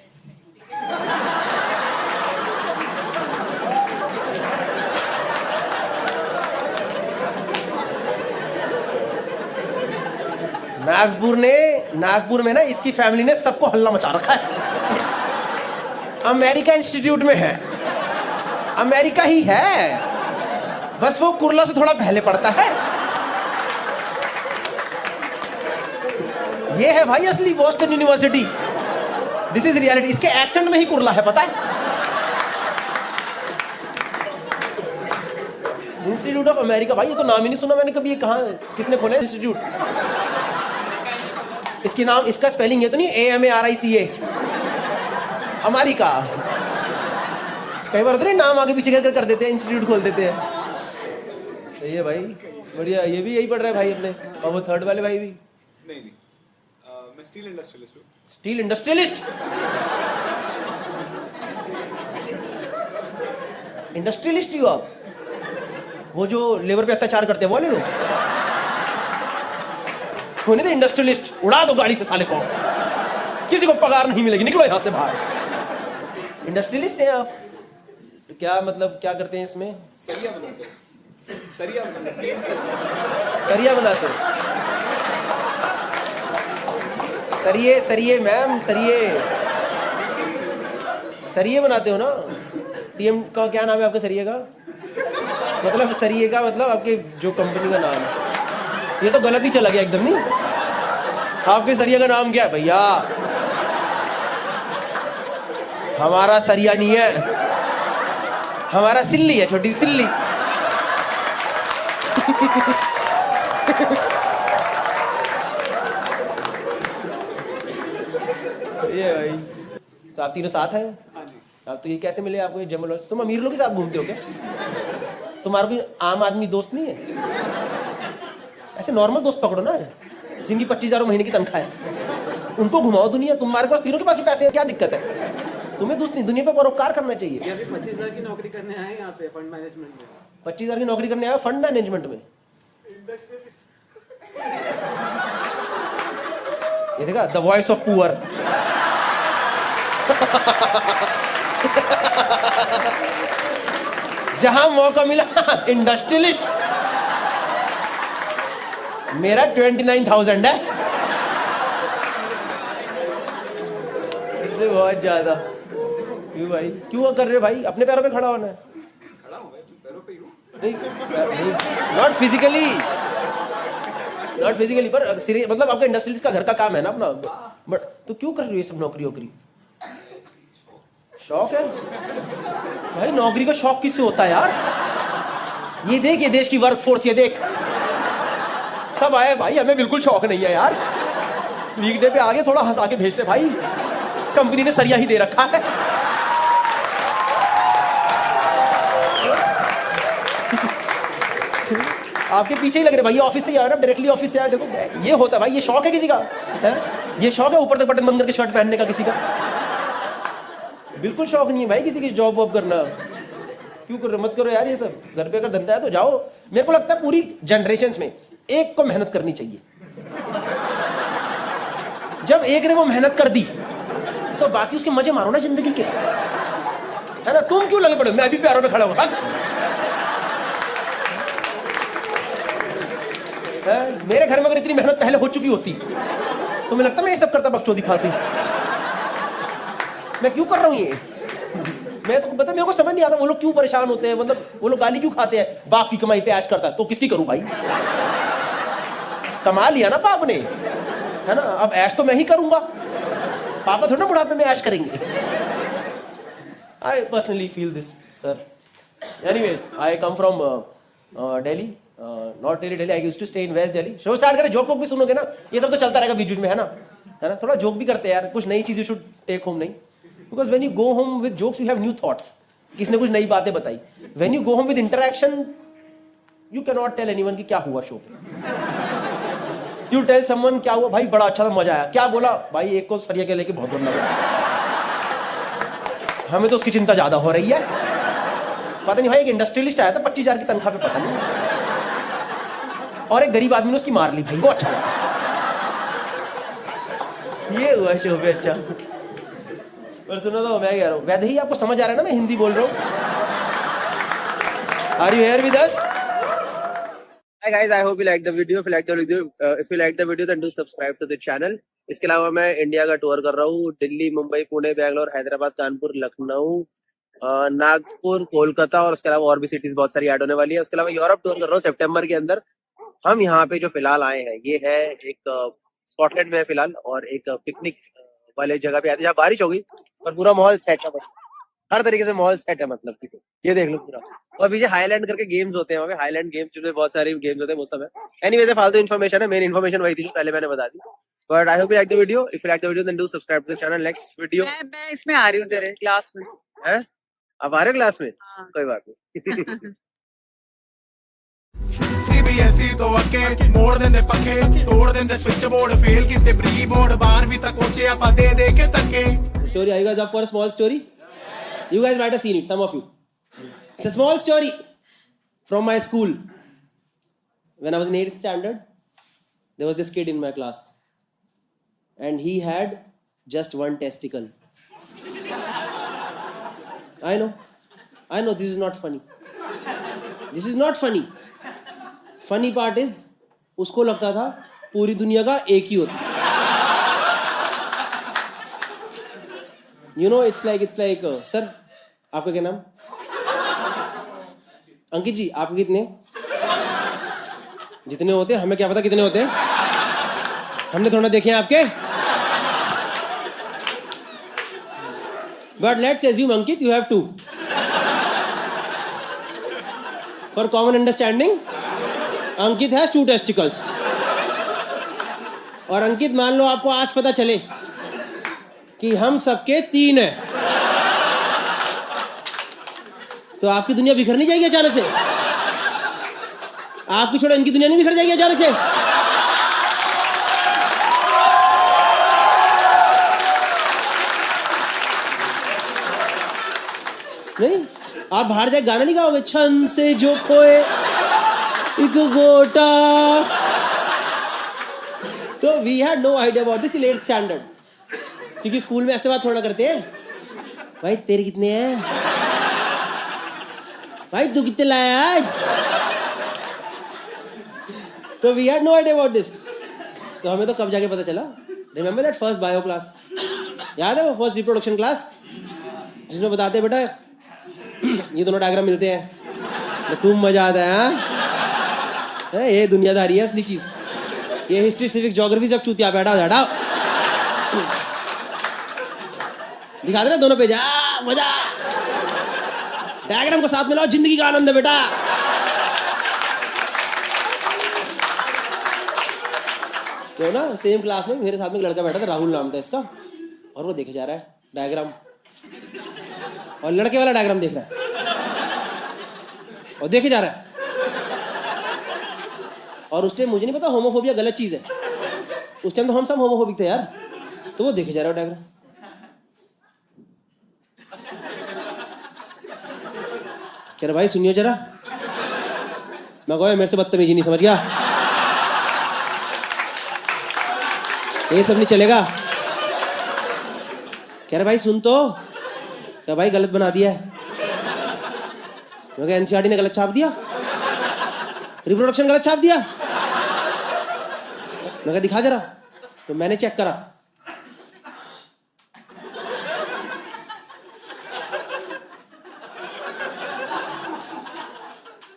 Nagpur में ना इसकी family ने सबको हल्ला मचा रखा है। America institute में है, अमेरिका ही है, बस वो कुर्ला से थोड़ा पहले पड़ता है। ये है भाई असली Boston university, this is reality. इसके एक्सेंट में ही कुर्ला है, पता है? इंस्टीट्यूट ऑफ अमेरिका, भाई ये तो नाम ही नहीं सुना मैंने कभी। ये कहाँ, किसने खोला इंस्टीट्यूट? इसकी नाम, इसका स्पेलिंग ये तो नहीं AMARICA? अमेरिका। कई बार होता है नाम आगे पीछे कर देते हैं, इंस्टीट्यूट खोल देते हैं। सही है भाई, बढ़िया। ये भी यही पढ़ रहा है भाई अपने, और वो थर्ड वाले भाई भी? नहीं, मैं स्टील इंडस्ट्रियलिस्ट हूँ। Steel industrialist? इंडस्ट्रियलिस्ट ही हो आप? वो जो लेबर पे अत्याचार करते हैं वो वाले लोग? होने दे इंडस्ट्रियलिस्ट, उड़ा दो गाड़ी से साले को, किसी को पगार नहीं मिलेगी, निकलो यहां से बाहर। इंडस्ट्रियलिस्ट हैं आप? क्या मतलब क्या करते हैं इसमें? सरिया बनाते हैं, सरिया बनाते हैं। सरिया बनाते हो? सरिये, सरिये मैम, सरिये, सरिये बनाते हो ना? टीएम का क्या नाम है आपके सरिये का? मतलब सरिये का मतलब आपके जो कंपनी का नाम है। ये तो गलत ही चला गया एकदम। नहीं, आपके सरिया का नाम क्या है भैया? हमारा सरिया नहीं है, हमारा सिल्ली है, छोटी सिल्ली। ये भाई, तो आप तीनों साथ हैं? हाँ जी। आप तो ये कैसे मिले आपको? ये जेमोलॉजिस्ट, तुम अमीर लोग के साथ घूमते हो क्या? तुम्हारा कोई आम आदमी दोस्त नहीं है? ऐसे नॉर्मल दोस्त पकड़ो ना, जिनकी 25,000 महीने की तनख्वाह है, उनको घुमाओ दुनिया। तुम्हारे पास तीनों के पास ही पैसे हैं, क्या दिक्कत है? तुम्हें दोस्त नहीं, दुनिया पे परोपकार करना चाहिए। 25,000 की नौकरी करने आए यहाँ पे फंड मैनेजमेंट में। 25,000 की नौकरी करने आया फंड मैनेजमेंट में? ये देखा, द वॉइस ऑफ पुअर। जहां मौका मिला इंडस्ट्रियलिस्ट। मेरा 29,000 है, इससे बहुत ज्यादा। क्यों भाई, क्यों कर रहे हो भाई? अपने पैरों पे खड़ा होना है। खड़ा हूँ मैं, पैरों पे ही हूँ। नहीं, नॉट फिजिकली, नॉट फिजिकली, पर मतलब आपका इंडस्ट्रियलिस्ट का घर का काम है ना अपना। बट तो क्यों कर रहे हो ये सब नौकरी वोकरी? शौक है भाई? नौकरी का शौक किससे होता है यार? ये देख, ये देश की वर्कफोर्स, ये देख, सब आए भाई। हमें बिल्कुल शौक नहीं है यार। वीकडे पे आगे थोड़ा हंसा के भेजते भाई, कंपनी ने सरिया ही दे रखा है। आपके पीछे ही लग रहे भाई, ऑफिस से आया ना, डायरेक्टली ऑफिस से आया। देखो ये होता है भाई, ये शौक है किसी का है? ये शौक है ऊपर तक बटन बंद करके शर्ट पहनने का किसी का? बिल्कुल शौक नहीं है भाई किसी की जॉब वॉब करना। क्यों कर रहे हो? मत करो यार ये सब। घर पे अगर धंधा है तो जाओ। मेरे को लगता है पूरी जनरेशन्स में एक को मेहनत करनी चाहिए। जब एक ने वो मेहनत कर दी तो बाकी उसके मजे मारो ना जिंदगी के, है ना। तुम क्यों लगे पड़े? मैं भी प्यारों में खड़ा हूं। मेरे घर में अगर इतनी मेहनत पहले हो चुकी होती तो मुझे लगता मैं ये सब करता, बकचोदी खाती। मैं क्यों कर रहा हूं ये? मैं तो पता, मेरे को समझ नहीं आता वो लोग क्यों परेशान होते हैं। मतलब वो लोग गाली क्यों खाते हैं? बाप की कमाई पे ऐश करता है तो किसकी करूं भाई? कमा लिया ना बाप ने, है ना। अब ऐश तो मैं ही करूंगा, पापा थोड़ा ना बुढ़ापे में ऐश करेंगे। I personally feel this sir. Anyways I come from Delhi, not really Delhi, I used to stay in west Delhi. Show start करें, जोक वोक भी सुनोगे ना, ये सब तो चलता रहेगा बीच बीच में, है ना। थोड़ा जोक भी करते हैं यार, कुछ नई चीज यू शुड टेक होम। नहीं, because when you go home with jokes you have new thoughts. किसने कुछ नई बातें बताई। When you go home with interaction you can not tell anyone कि क्या हुआ शो पे। यू टेल समवन क्या हुआ भाई, बड़ा अच्छा था, मजा आया। क्या बोला भाई? एक को सरिया के लेके बहुत बुरा लगा, हमें तो उसकी चिंता ज्यादा हो रही है। पता नहीं भाई, एक इंडस्ट्रियलिस्ट आया था 25,000 की तनख्वाह पे, पता नहीं, और एक गरीब आदमी ने उसकी मार ली भाई, वो अच्छा लगा। ये हुआ शो पे अच्छा। और सुनो तो मैं कह रहा हूँ, वैसे ही आपको समझ आ रहा है ना मैं हिंदी बोल रहा हूँ? Are you here with us? Hi guys, I hope you like the video. If you like the video, then do subscribe to the channel. इसके अलावा मैं इंडिया का टूर कर रहा हूँ। दिल्ली, मुंबई, पुणे, बैंगलोर, हैदराबाद, कानपुर, लखनऊ, नागपुर, कोलकाता, और उसके अलावा और भी सिटीज बहुत सारी ऐड होने वाली है। उसके अलावा यूरोप टूर कर रहा हूँ सितंबर के अंदर। हम यहाँ पे जो फिलहाल आए हैं, ये है एक स्कॉटलैंड में फिलहाल, और एक पिकनिक वाले जगह पे आते हैं जहाँ बारिश होगी और पूरा माहौल सेट है, हर तरीके से माहौल सेट है। मतलब कि ये देख लो पूरा। और पीछे हाईलैंड करके गेम्स होते हैं, वहाँ पे हाईलैंड गेम्स जिसमें बहुत सारे गेम्स होते हैं, वो सब है। एनीवेज फालतू इन्फॉर्मेशन है, मेन इन्फॉर्मेशन वही थी जो पहले मैंने बता दी। But I hope you like the video. If you like the video then do subscribe to the channel. Next video मैं इसमें आ रही हूँ तेरे क्लास में। है अब आ रहे क्लास में? हाँ। कोई बात नहीं। CBSE तो अके मोड़ देंदे पक्के, तोड़ देंदे स्विच बोर्ड, फेल किते प्री बोर्ड, 12वीं तक पहुंचे आपा दे दे के तक्के। Story, are you guys up for a small story? You guys might have seen it, some of you. It's a small story from my school. When I was in 8th standard, there was this kid in my class, and he had just one testicle. I know, this is not funny. This is not funny. Funny part is, उसको लगता था पूरी दुनिया का एक ही होता। You know, it's like sir, आपका क्या नाम? अंकित जी, आप कितने? जितने होते हमें क्या पता कितने होते? हमने थोड़ा देखे हैं आपके। But let's assume Ankit, you have 2. For common understanding, Ankit has 2 testicles. और अंकित मान लो आपको आज पता चले कि हम सबके 3 हैं, तो आपकी दुनिया बिखर नहीं जाएगी अचानक से? आपकी छोड़ो इनकी दुनिया नहीं बिखर जाएगी अचानक से? नहीं, आप बाहर जाके गाना नहीं गाओगे, छन से जो खोए एक गोटा। तो we had no idea about this till 8th standard, क्योंकि स्कूल में ऐसे बात थोड़ा करते हैं। भाई तेरे कितने हैं? भाई तू कितने लाया आज? तो we had no idea about this. तो हमें तो कब जाके पता चला। Remember that first bio class? याद है वो फर्स्ट रिप्रोडक्शन क्लास जिसमें बताते बेटा ये दोनों डायग्राम मिलते हैं तो खूब मजा आता है। हाँ, ये दुनियादारी है असली चीज। ये हिस्ट्री सिविक ज्योग्राफी सब चूतिया पे हटाओ। दिखा देना दोनों पेज, मजा। डायग्राम को साथ में लाओ, जिंदगी का आनंद है बेटा। तो ना सेम क्लास में मेरे साथ में एक लड़का बैठा था, राहुल नाम था इसका, और वो देखे जा रहा है डायग्राम, और लड़के वाला डायग्राम देख रहा है और देखे जा रहा है। और उस टाइम मुझे नहीं पता होमोफोबिया गलत चीज है, उस टाइम तो हम सब होमोफोबिक थे यार। तो वो देखे जा रहा है डायग्राम, कह रहा भाई सुनियो जरा। मैं कहा मेरे से बदतमीजी नहीं, समझ गया, ये सब नहीं चलेगा। कह रहा भाई सुन तो, क्या भाई गलत बना दिया है। मैं कहा एनसीईआरटी ने गलत छाप दिया, रिप्रोडक्शन गलत छाप दिया। मैं कहा दिखा जरा। तो मैंने चेक करा,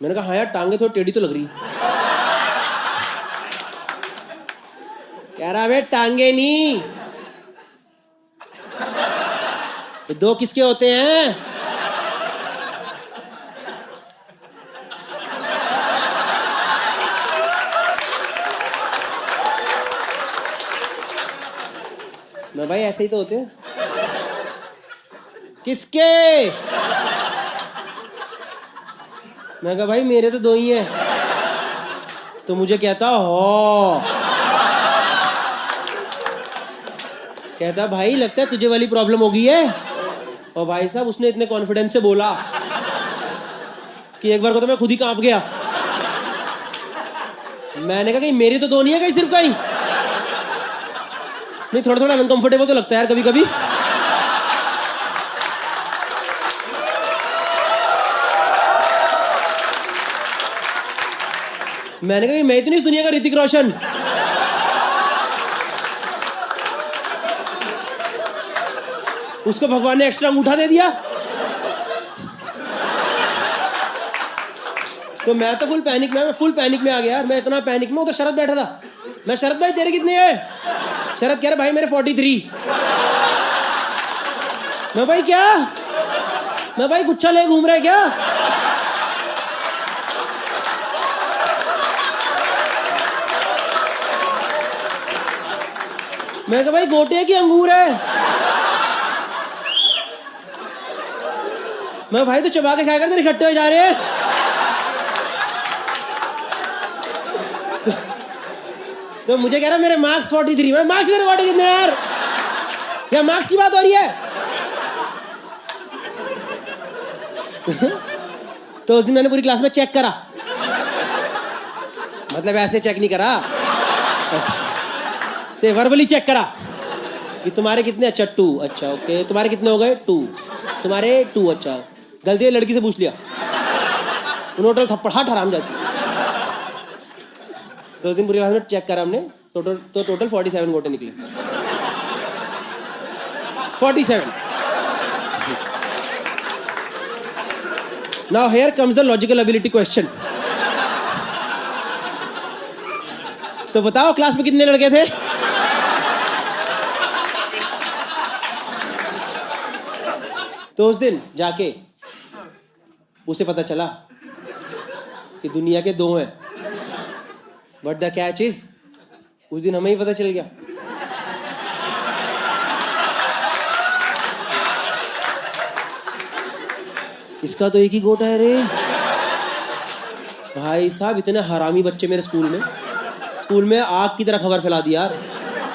मैंने कहा हाँ यार टांगे थोड़ी टेढ़ी तो लग रही। कह रहा बे टांगे नहीं, ये दो किसके होते हैं। मैं भाई ऐसे ही तो होते हैं। किसके। मैं कहा भाई मेरे तो दो ही हैं। तो मुझे कहता हो, कहता भाई लगता है तुझे वाली प्रॉब्लम हो गई है। और भाई साहब उसने इतने कॉन्फिडेंस से बोला कि एक बार को तो मैं खुद ही कांप गया। मैंने कहा कहीं मेरी तो दो नहीं है कहीं, सिर्फ कहीं नहीं, थोड़ा थोड़ा अनकंफर्टेबल तो लगता है यार कभी कभी। मैंने कहा कि मैं इतनी इस दुनिया का ऋतिक रोशन। उसको भगवान ने एक्स्ट्रा अंगूठा दे दिया। तो मैं तो फुल पैनिक में, मैं फुल पैनिक में आ गया यार। मैं इतना पैनिक में, उधर शरद बैठा था। मैं शरद भाई तेरे कितने हैं। शरद कह रहा भाई मेरे 43। मैं भाई क्या, मैं भाई गुच्छा ले घूम रहा है क्या। मैं कहा भाई गोटे की अंगूर है। मैं भाई तो चबा के खाया कर, तेरे इकट्ठे हो जा रहे हैं। तो मुझे कह रहा मेरे मार्क्स 43। मैं मार्क्स तेरे 40 कितने यार, क्या मार्क्स की बात हो रही है। तो उस दिन मैंने पूरी क्लास में चेक करा, मतलब ऐसे चेक नहीं करा, से वर्बली चेक करा कि तुम्हारे कितने। अच्छा 2, अच्छा ओके। तुम्हारे कितने हो गए 2, तुम्हारे 2, अच्छा। गलती है लड़की से पूछ लिया, उन्होंने थप्पड़ हाथ हराम जाती। तो उस दिन पूरी क्लास में चेक करा हमने, टोटल 47 गोटे निकले। 47। Now here comes the logical ability question. तो बताओ क्लास में कितने लड़के थे। तो उस दिन जाके उसे पता चला कि दुनिया के 2 हैं। बट द कैच इज, उस दिन हमें ही पता चल गया। इसका तो एक ही गोटा है रे। भाई साहब इतने हरामी बच्चे मेरे स्कूल में आग की तरह खबर फैला दी यार।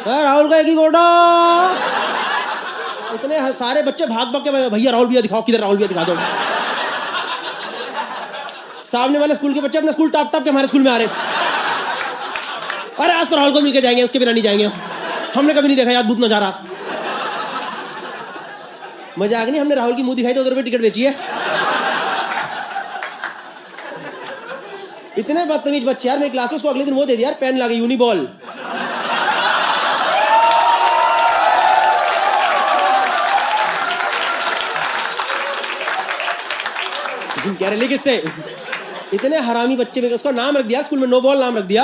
राहुल का एक ही गोटा। इतने सारे बच्चे भाग भाग के भैया राहुल भैया दिखाओ, किधर राहुल भैया दिखा दो। सामने वाले स्कूल के बच्चे अपना स्कूल टाप टाप के हमारे स्कूल में आ रहे। अरे आज तो राहुल को मिलकर जाएंगे, उसके बिना नहीं जाएंगे। हमने कभी नहीं देखा यार अद्भुत नजारा। मजाक नहीं, हमने राहुल की मुंह दिखाई तो उधर पे टिकट बेची है। इतने बदतमीज बच्चे यार मेरी क्लास में। उसको अगले दिन वो दे दिया यार, पेन लागे यूनिबॉल। कह रहे किससे, इतने हरामी बच्चे में। उसका नाम रख दिया स्कूल में, नो बॉल नाम रख दिया।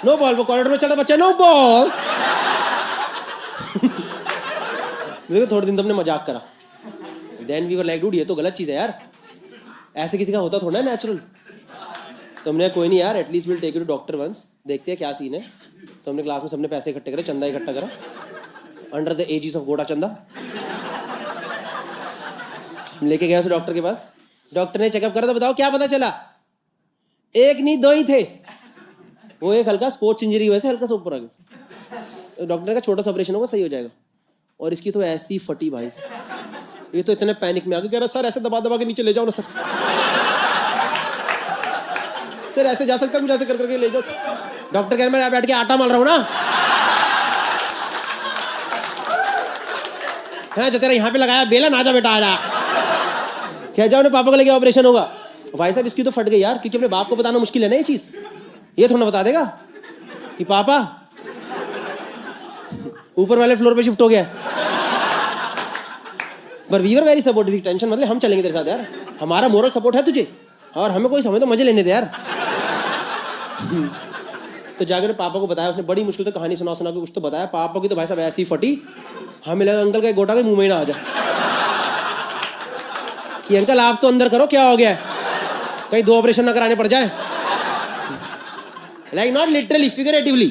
नो बॉल, वो कॉरिडोर में चल रहा बच्चा, नो बॉल। देखो थोड़े दिन तो हमने मजाक करा, then we were like dude ये तो गलत चीज है यार, ऐसे किसी का होता थोड़ा है नेचुरल। तो हमने कोई नहीं यार, at least will take you to doctor once, देखते हैं क्या सीन है। तो हमने क्लास में सबने पैसे इकट्ठे करे, चंदा इकट्ठा करा अंडर द एजिस ऑफ गोटा चंदा। हम लेके गए उसे डॉक्टर के पास। डॉक्टर ने चेकअप करा तो बताओ क्या पता चला। एक नहीं 2 ही थे। वो एक हल्का स्पोर्ट्स इंजरी वैसे हल्का सा ऊपर आ गया। डॉक्टर ने कहा छोटा सा ऑपरेशन होगा सही हो जाएगा। और इसकी तो ऐसी फटी भाई से, ये तो इतने पैनिक में आ गए, कह रहा सर ऐसे दबा दबा के नीचे ले जाओ ना सर, सर ऐसे जा सकता, कुछ ऐसे कर करके ले जाओ। डॉक्टर कह रहे मैं बैठ के आटा मल रहा हूँ ना, हाँ जो तेरा यहाँ पे लगाया बेलन, आजा बेटा आजा, कह जाओ ना पापा को लेके ऑपरेशन होगा। भाई साहब इसकी तो फट गई यार, क्योंकि अपने बाप को बताना मुश्किल है ना ये चीज, ये थोड़ा बता देगा कि पापा ऊपर वाले फ्लोर पे शिफ्ट हो गया। पर we are very supportive, tension मतलब हम चलेंगे तेरे साथ यार, हमारा मोरल सपोर्ट है तुझे, और हमें कोई समय तो मजे लेने दे यार। तो जाकर पापा को बताया, उसने बड़ी मुश्किल से कहानी सुना के कुछ तो बताया। पापा की तो भाई साहब ऐसी फटी, हमें लगा अंकल का एक गोटा के मुंह में ना आ जाए कि अंकल आप तो अंदर करो, क्या हो गया है, कहीं 2 ऑपरेशन ना कराने पड़ जाए। लाइक नॉट लिटरली, फिगरेटिवली,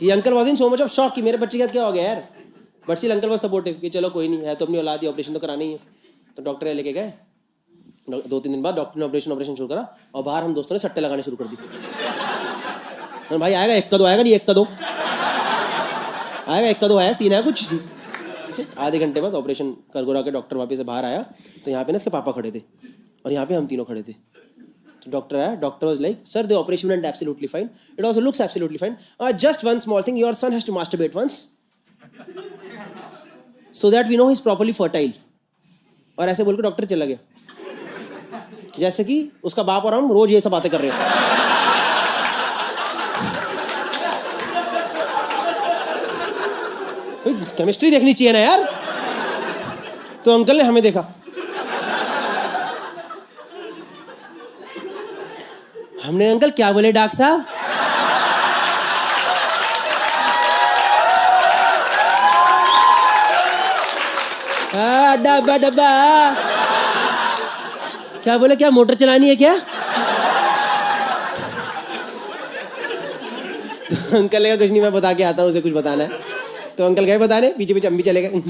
कि uncle was in so much of shock कि मेरे बच्चे के साथ क्या हो गया यार। But still uncle was supportive कि चलो कोई नहीं है, तो अपनी औलाद, ऑपरेशन तो करानी ही है। तो डॉक्टर लेके गए, 2-3 दिन बाद डॉक्टर ने ऑपरेशन शुरू करा, और बाहर हम दोस्तों ने सट्टे लगाने शुरू कर दी। तो भाई आएगा 1 का 2 आएगा, नहीं 1 का 2 आएगा, 1 का 2 आया, सीन है कुछ। आधे घंटे बाद ऑपरेशन कर गुरा के डॉक्टर वापस से बाहर आया, तो यहाँ पे ना इसके पापा खड़े थे और यहाँ पे हम तीनों खड़े थे। तो डॉक्टर आया, doctor was like sir the operation went absolutely fine, it also looks absolutely fine, just one small thing, your son has to masturbate once so that we know he is properly fertile. और ऐसे बोल के doctor चला गया, जैसे कि उसका बाप और हम रोज ये सब बातें कर रहे हैं। केमिस्ट्री देखनी चाहिए ना यार। तो अंकल ने हमें देखा, हमने अंकल क्या बोले डॉक्टर साहब, डब्बा डब्बा क्या बोले, क्या मोटर चलानी है क्या। तो अंकल ने कुछ नहीं, मैं बता के आता हूँ, उसे कुछ बताना है। तो अंकल गए बताने, पीछे पीछे हम भी चले गए,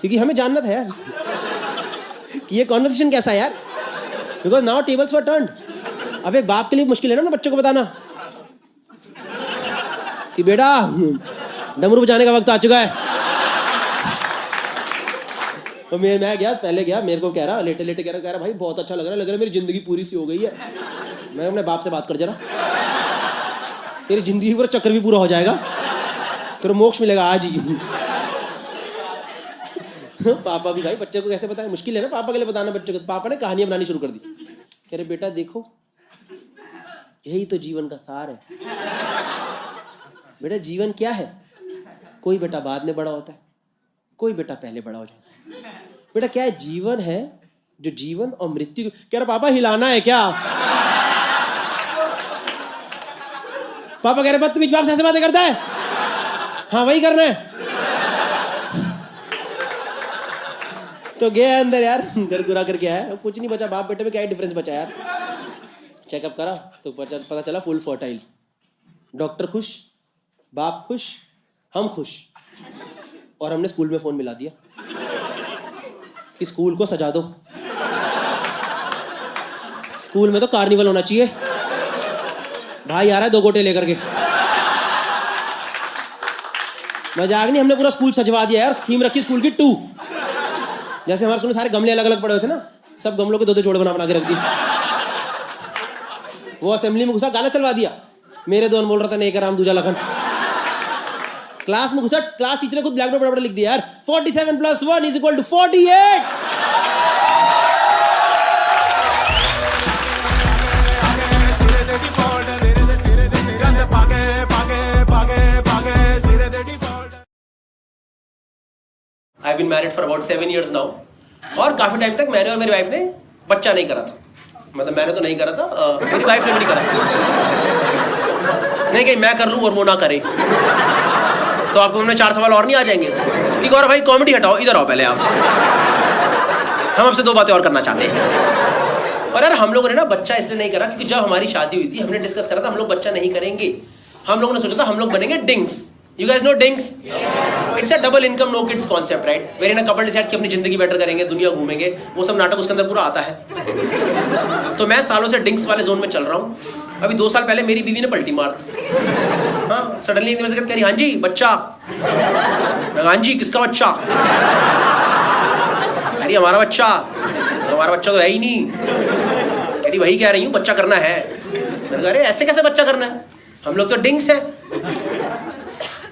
क्योंकि हमें जानना था यार कि ये कॉन्वर्सेशन कैसा है यार, because now tables were turned. अब एक बाप के लिए मुश्किल है ना बच्चों को बताना कि बेटा डमरू बजाने का वक्त आ चुका है। तो मैं गया, पहले गया, मेरे को कह रहा लेटे लेटे कह रहा भाई बहुत अच्छा लग रहा है मेरी जिंदगी पूरी सी हो गई है। मैं अपने बाप से बात कर जरा, तेरी जिंदगी पूरा चक्कर भी पूरा हो जाएगा, तेरा मोक्ष मिलेगा आज ही। पापा भी भाई बच्चे को कैसे बताएं, मुश्किल है ना पापा के लिए बताना बच्चे को। पापा ने कहानियां बनानी शुरू कर दी, कह रहे बेटा देखो यही तो जीवन का सार है। बेटा जीवन क्या है, कोई बेटा बाद में बड़ा होता है, कोई बेटा पहले बड़ा हो जाता है। बेटा क्या है, जीवन है जो जीवन और मृत्यु। कह रहा पापा हिलाना है क्या। पापा कह रहे बदतमीज बाप से ऐसे बातें करता है, हाँ वही करना है। तो गया अंदर यार, घर गुरा करके आया, कुछ नहीं बचा, बाप बेटे में क्या डिफरेंस बचा यार। चेकअप करा तो पता चला फुल फर्टाइल। डॉक्टर खुश, बाप खुश, हम खुश। और हमने स्कूल में फोन मिला दिया कि स्कूल को सजा दो, स्कूल में तो कार्निवल होना चाहिए। भाई आ रहा है 2 गोटे लेकर के, मजाक नहीं, हमने पूरा स्कूल सजवा दिया यार। थीम रखी स्कूल की 2, जैसे हमारे स्कूल में सारे गमले अलग अलग पड़े हुए थे ना, सब गमलों के 2-2 जोड़े बना के रख दिए। वो असेंबली में घुसा, गाना चलवा दिया, मेरे 2 बोल रहा था, नहीं कर राम दूजा लखन। क्लास में घुसा, क्लास टीचर ने खुद ब्लैक बोर्ड पर लिख दिया यार 47 + 1 = 48। I've been married for about 7 years now, और काफी टाइम तक मैंने और मेरी वाइफ ने बच्चा नहीं करा था। मतलब मैंने तो नहीं करा था, मेरी वाइफ ने भी नहीं करा। नहीं कहीं मैं कर लूं और वो ना करे, तो आपको हमने 4 सवाल और नहीं आ जाएंगे कि गौरव भाई कॉमेडी हटाओ, इधर आओ पहले आप, हम आपसे 2 बातें और करना चाहते हैं। और यार हम लोगों ने ना बच्चा इसलिए नहीं करा क्योंकि जब हमारी शादी हुई थी हमने डिस्कस करा था हम लोग बच्चा नहीं करेंगे। हम लोगों ने सोचा था हम लोग बनेंगे डिंग्स। You guys know DINGS? Yes. It's a double income no kids concept, right? Wherein a couple decides कि अपनी जिंदगी बेटर करेंगे, दुनिया घूमेंगे, वो सब नाटक उसके अंदर पूरा आता है। तो मैं सालों से DINGS वाले जोन में चल रहा हूँ। अभी 2 साल पहले मेरी बीवी ने पलटी मार दी। हाँ, सडनली कह रही हाँ जी बच्चा, हाँ जी किसका बच्चा। रही हमारा बच्चा तो है ही नहीं। कह रही वही कह रही हूँ, बच्चा करना है। मैंने कहा अरे ऐसे कैसे बच्चा करना है, हम लोग तो डिंग्स हैं।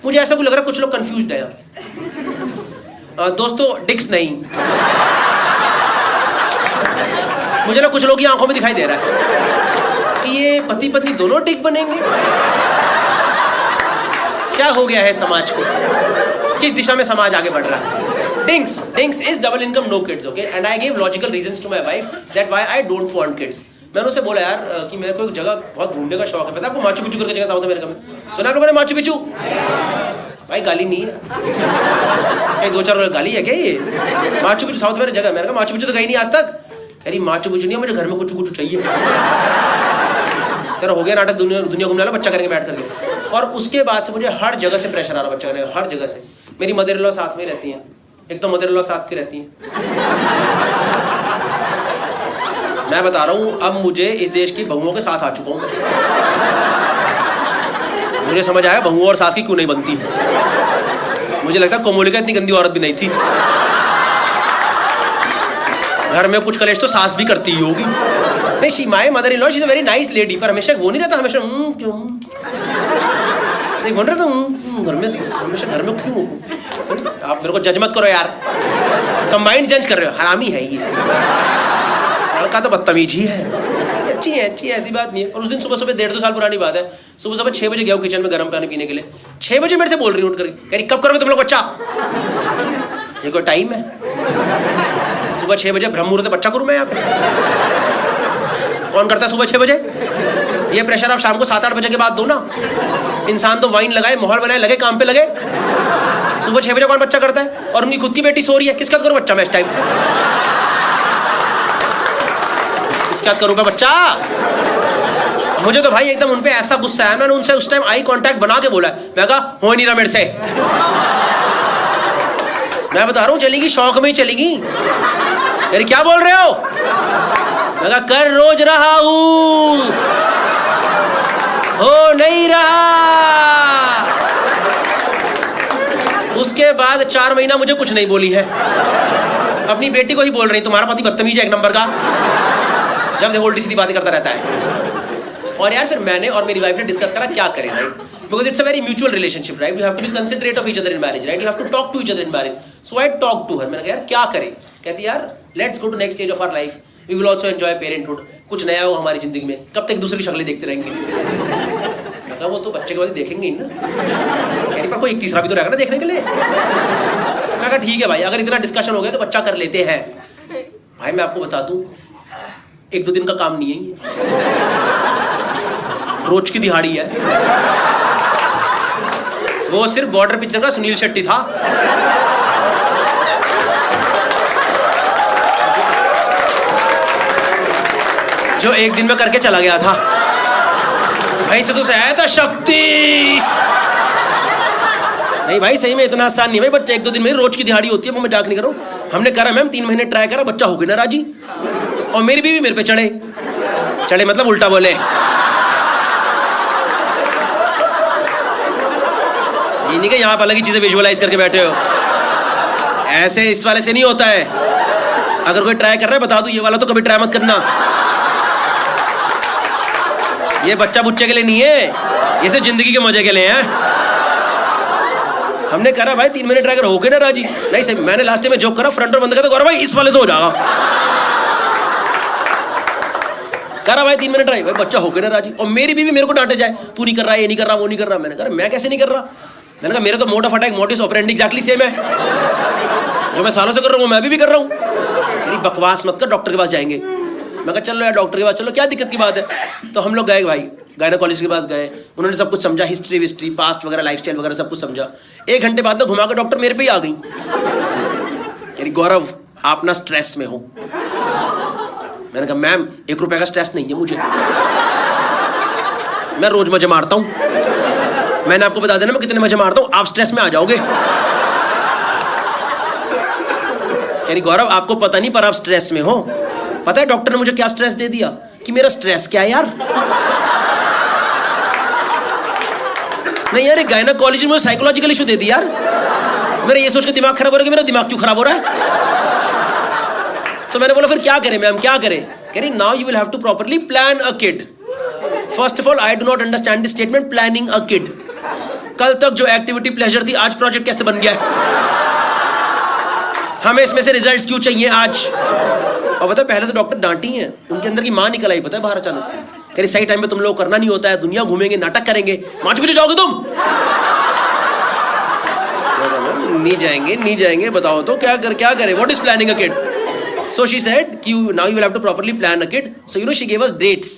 मुझे ऐसा कुछ लग रहा है कुछ लोग कंफ्यूज्ड है दोस्तों, डिक्स नहीं, मुझे ना कुछ लोग की आंखों में दिखाई दे रहा है कि ये पति पत्नी दोनों डिक बनेंगे। क्या हो गया है समाज को, किस दिशा में समाज आगे बढ़ रहा है। Dinks is double income, no kids, okay? And I gave logical reasons to my wife that why I don't want kids. मैंने उसे बोला यार कि मेरे को एक जगह बहुत घूमने का शौक है। पता है आपको माचू पिचू करके जगह साउथ अमेरिका में, सुना आप लोगों ने माचू पिचू? भाई गाली नहीं है, कहीं 2-4 गाली है क्या ये? माचू पिचू साउथ में जगह, मैंने कहा माचू पिचू तो गई नहीं आज तक। कह रही माचू पिचू नहीं है, मुझे घर में कुछ चाहिए। तेरा हो गया नाटक, दुनिया घूमने वाला, बच्चा करेंगे बैठ करके। और उसके बाद से मुझे हर जगह से प्रेशर आ रहा बच्चा करने का, हर जगह से। मेरी मदर इन लॉ साथ में रहती हैं, एक तो मदर इन लॉ साथ की रहती हैं। मैं बता रहा हूँ अब मुझे इस देश की बहुओं के साथ आ चुका हूँ मैं। मुझे समझ आया बहुओं और सास की क्यों नहीं बनती। मुझे लगता कोमोलिका इतनी गंदी औरत भी नहीं थी। घर में कुछ कलेश तो सास भी करती ही होगी। नहीं, she my mother in law, she is a very nice lady, पर हमेशा वो नहीं रहता, हमेशा क्यों बोल रहे तुम घर में, हमेशा घर में क्यों? आप मेरे को जज मत करो यार, कंबाइंड जज कर रहे हो, हरामी है ये। लड़का तो बदतमीज ही है। अच्छी है ऐसी बात नहीं है। और उस दिन सुबह 1.5-2 साल पुरानी बात है, सुबह 6 बजे गया हूँ किचन में गर्म पानी पीने के लिए। 6 बजे मेरे से बोल रही हूँ उठ कर, कह रही कब करोगे तुम लोग बच्चा? ये कोई टाइम है? सुबह 6 बजे ब्रह्म मुहूर्त बच्चा करूँ मैं यहाँ पे? कौन करता है सुबह 6 बजे? ये प्रेशर आप शाम को 7-8 बजे के बाद दो ना। इंसान तो वाइन लगाए, माहौल बनाए, लगे काम पे लगे। सुबह 6 बजे कौन बच्चा करता है? और उनकी खुद की बेटी सो रही है, किसका करूँ बच्चा मैं इस टाइम? किसका करूँ मैं बच्चा? मुझे तो भाई एकदम उनपे ऐसा गुस्सा है, मैंने उनसे उस टाइम आई कांटेक्ट बना के बोला, मैं कहा हो नहीं रहा मेरे से। मैं बता रहा हूँ चलेगी, शौक में ही चलेगी। अरे क्या बोल रहे हो? मैं कहा कर रोज रहा हूँ, हो नहीं रहा। उसके बाद 4 महीना मुझे कुछ नहीं बोली है। अपनी बेटी को ही बोल रही तुम्हारा पति बदतमीज है एक नंबर का, जब देखो उल्टी सीधी बातें करता रहता है। और यार फिर मैंने और मेरी वाइफ ने डिस्कस करा क्या करें, right? Because it's a very mutual relationship, right? You have to be considerate of each other in marriage, right? You have to talk to each other in marriage. So I talk to her, मैंने कहा यार क्या करें? कहती यार let's go to next stage of our life, we will also enjoy parenthood. कुछ नया हो हमारी जिंदगी में, कब तक दूसरी की शक्लें देखते रहेंगे? मैं कहा वो तो बच्चे के बाद देखेंगे ही ना। कह रही पर कोई एक तीसरा भी तो रहेगा ना देखने के लिए। मैं कहा ठीक है भाई, अगर इतना डिस्कशन हो गया तो बच्चा कर लेते हैं। भाई मैं आपको बता दूं 1-2 दिन का काम नहीं है ये, रोज की दिहाड़ी है। वो सिर्फ बॉर्डर पिक्चर का सुनील शेट्टी था। जो 1 दिन में करके चला गया था। भाई से तो आया था शक्ति। नहीं भाई सही में इतना आसान नहीं भाई, बच्चा 1-2 दिन में रोज की दिहाड़ी होती है। वो मैं डाक नहीं कर रहा हूँ। हमने करा मैम 3 महीने ट्राई करा, बच्चा हो गया ना राजी। और मेरी बीवी मेरे पे चढ़े मतलब उल्टा बोले। ये नहीं कि यहाँ पर अलग ही चीजें विजुअलाइज करके बैठे हो, ऐसे इस वाले से नहीं होता है। अगर कोई ट्राई कर रहा है बता दूं, ये वाला तो कभी ट्राई मत करना। ये बच्चा बुच्चे के लिए नहीं है, ये सिर्फ जिंदगी के मजे के लिए है। हमने करा भाई 3 महीने ट्राई कर, हो गए ना राजी। नहीं सही, मैंने लास्ट में जोक करा, फ्रंट और बंद करा तो गौरव भाई इस वाले से हो जाएगा। करा भाई 3 महीने ट्राई, भाई बच्चा हो गया ना राजी। और मेरी बीवी मेरे को डांटे जाए, तू नहीं कर रहा, ये नहीं कर रहा, वो नहीं कर रहा। मैंने कहा मैं कैसे नहीं कर रहा? मैंने कहा मेरा तो mode of attack, mortise operandi exactly same है। जो मैं सालों से कर रहा हूँ मैं भी कर रहा हूँ। तेरी बकवास मत कर, डॉक्टर के पास जाएंगे। मैं कहा चलो यार डॉक्टर के पास चलो, क्या दिक्कत की बात है? तो हम लोग गए भाई, गायनेकोलॉजिस्ट के पास गए। उन्होंने सब कुछ समझा, हिस्ट्री विस्ट्री पास्ट वगैरह लाइफस्टाइल वगैरह सब कुछ समझा। 1 घंटे बाद में घुमा के डॉक्टर मेरे पे ही आ गई। यानी गौरव आप ना स्ट्रेस में हो। मैंने कहा मैम 1 रुपए का स्ट्रेस नहीं है मुझे, मैं रोज मजे मारता हूं। मैंने आपको बता देना मैं कितने मजे मारता हूं, आप स्ट्रेस में आ जाओगे। यानी गौरव आपको पता नहीं पर आप स्ट्रेस में हो। पता है डॉक्टर ने मुझे क्या स्ट्रेस दे दिया कि मेरा स्ट्रेस क्या है यार। नहीं यार गायनेकोलॉजी में साइकोलॉजिकल इशू दे दी यार। मेरा ये सोच के दिमाग खराब हो रहा है कि मेरा दिमाग क्यों खराब हो रहा है। तो मैंने बोला फिर क्या करें मैम, क्या करें? कह रही now you will have to properly plan a kid. First of all I do not understand this statement planning a kid. कल तक जो एक्टिविटी प्लेजर थी आज प्रोजेक्ट कैसे बन गया है? हमें इसमें से रिजल्ट्स क्यों चाहिए आज? और पता है पहले तो डॉक्टर डांटी हैं, उनके अंदर की मां निकल आई, पता है बाहर अचानक से. कह रही सही टाइम में तुम लोग करना नहीं होता है, दुनिया घूमेंगे, नाटक करेंगे, 5 बजे जाओगे तुम? नहीं जाएंगे बताओ तो क्या करें? What is planning a kid? So she said कि now you will have to properly plan a kid. So you know she gave us dates.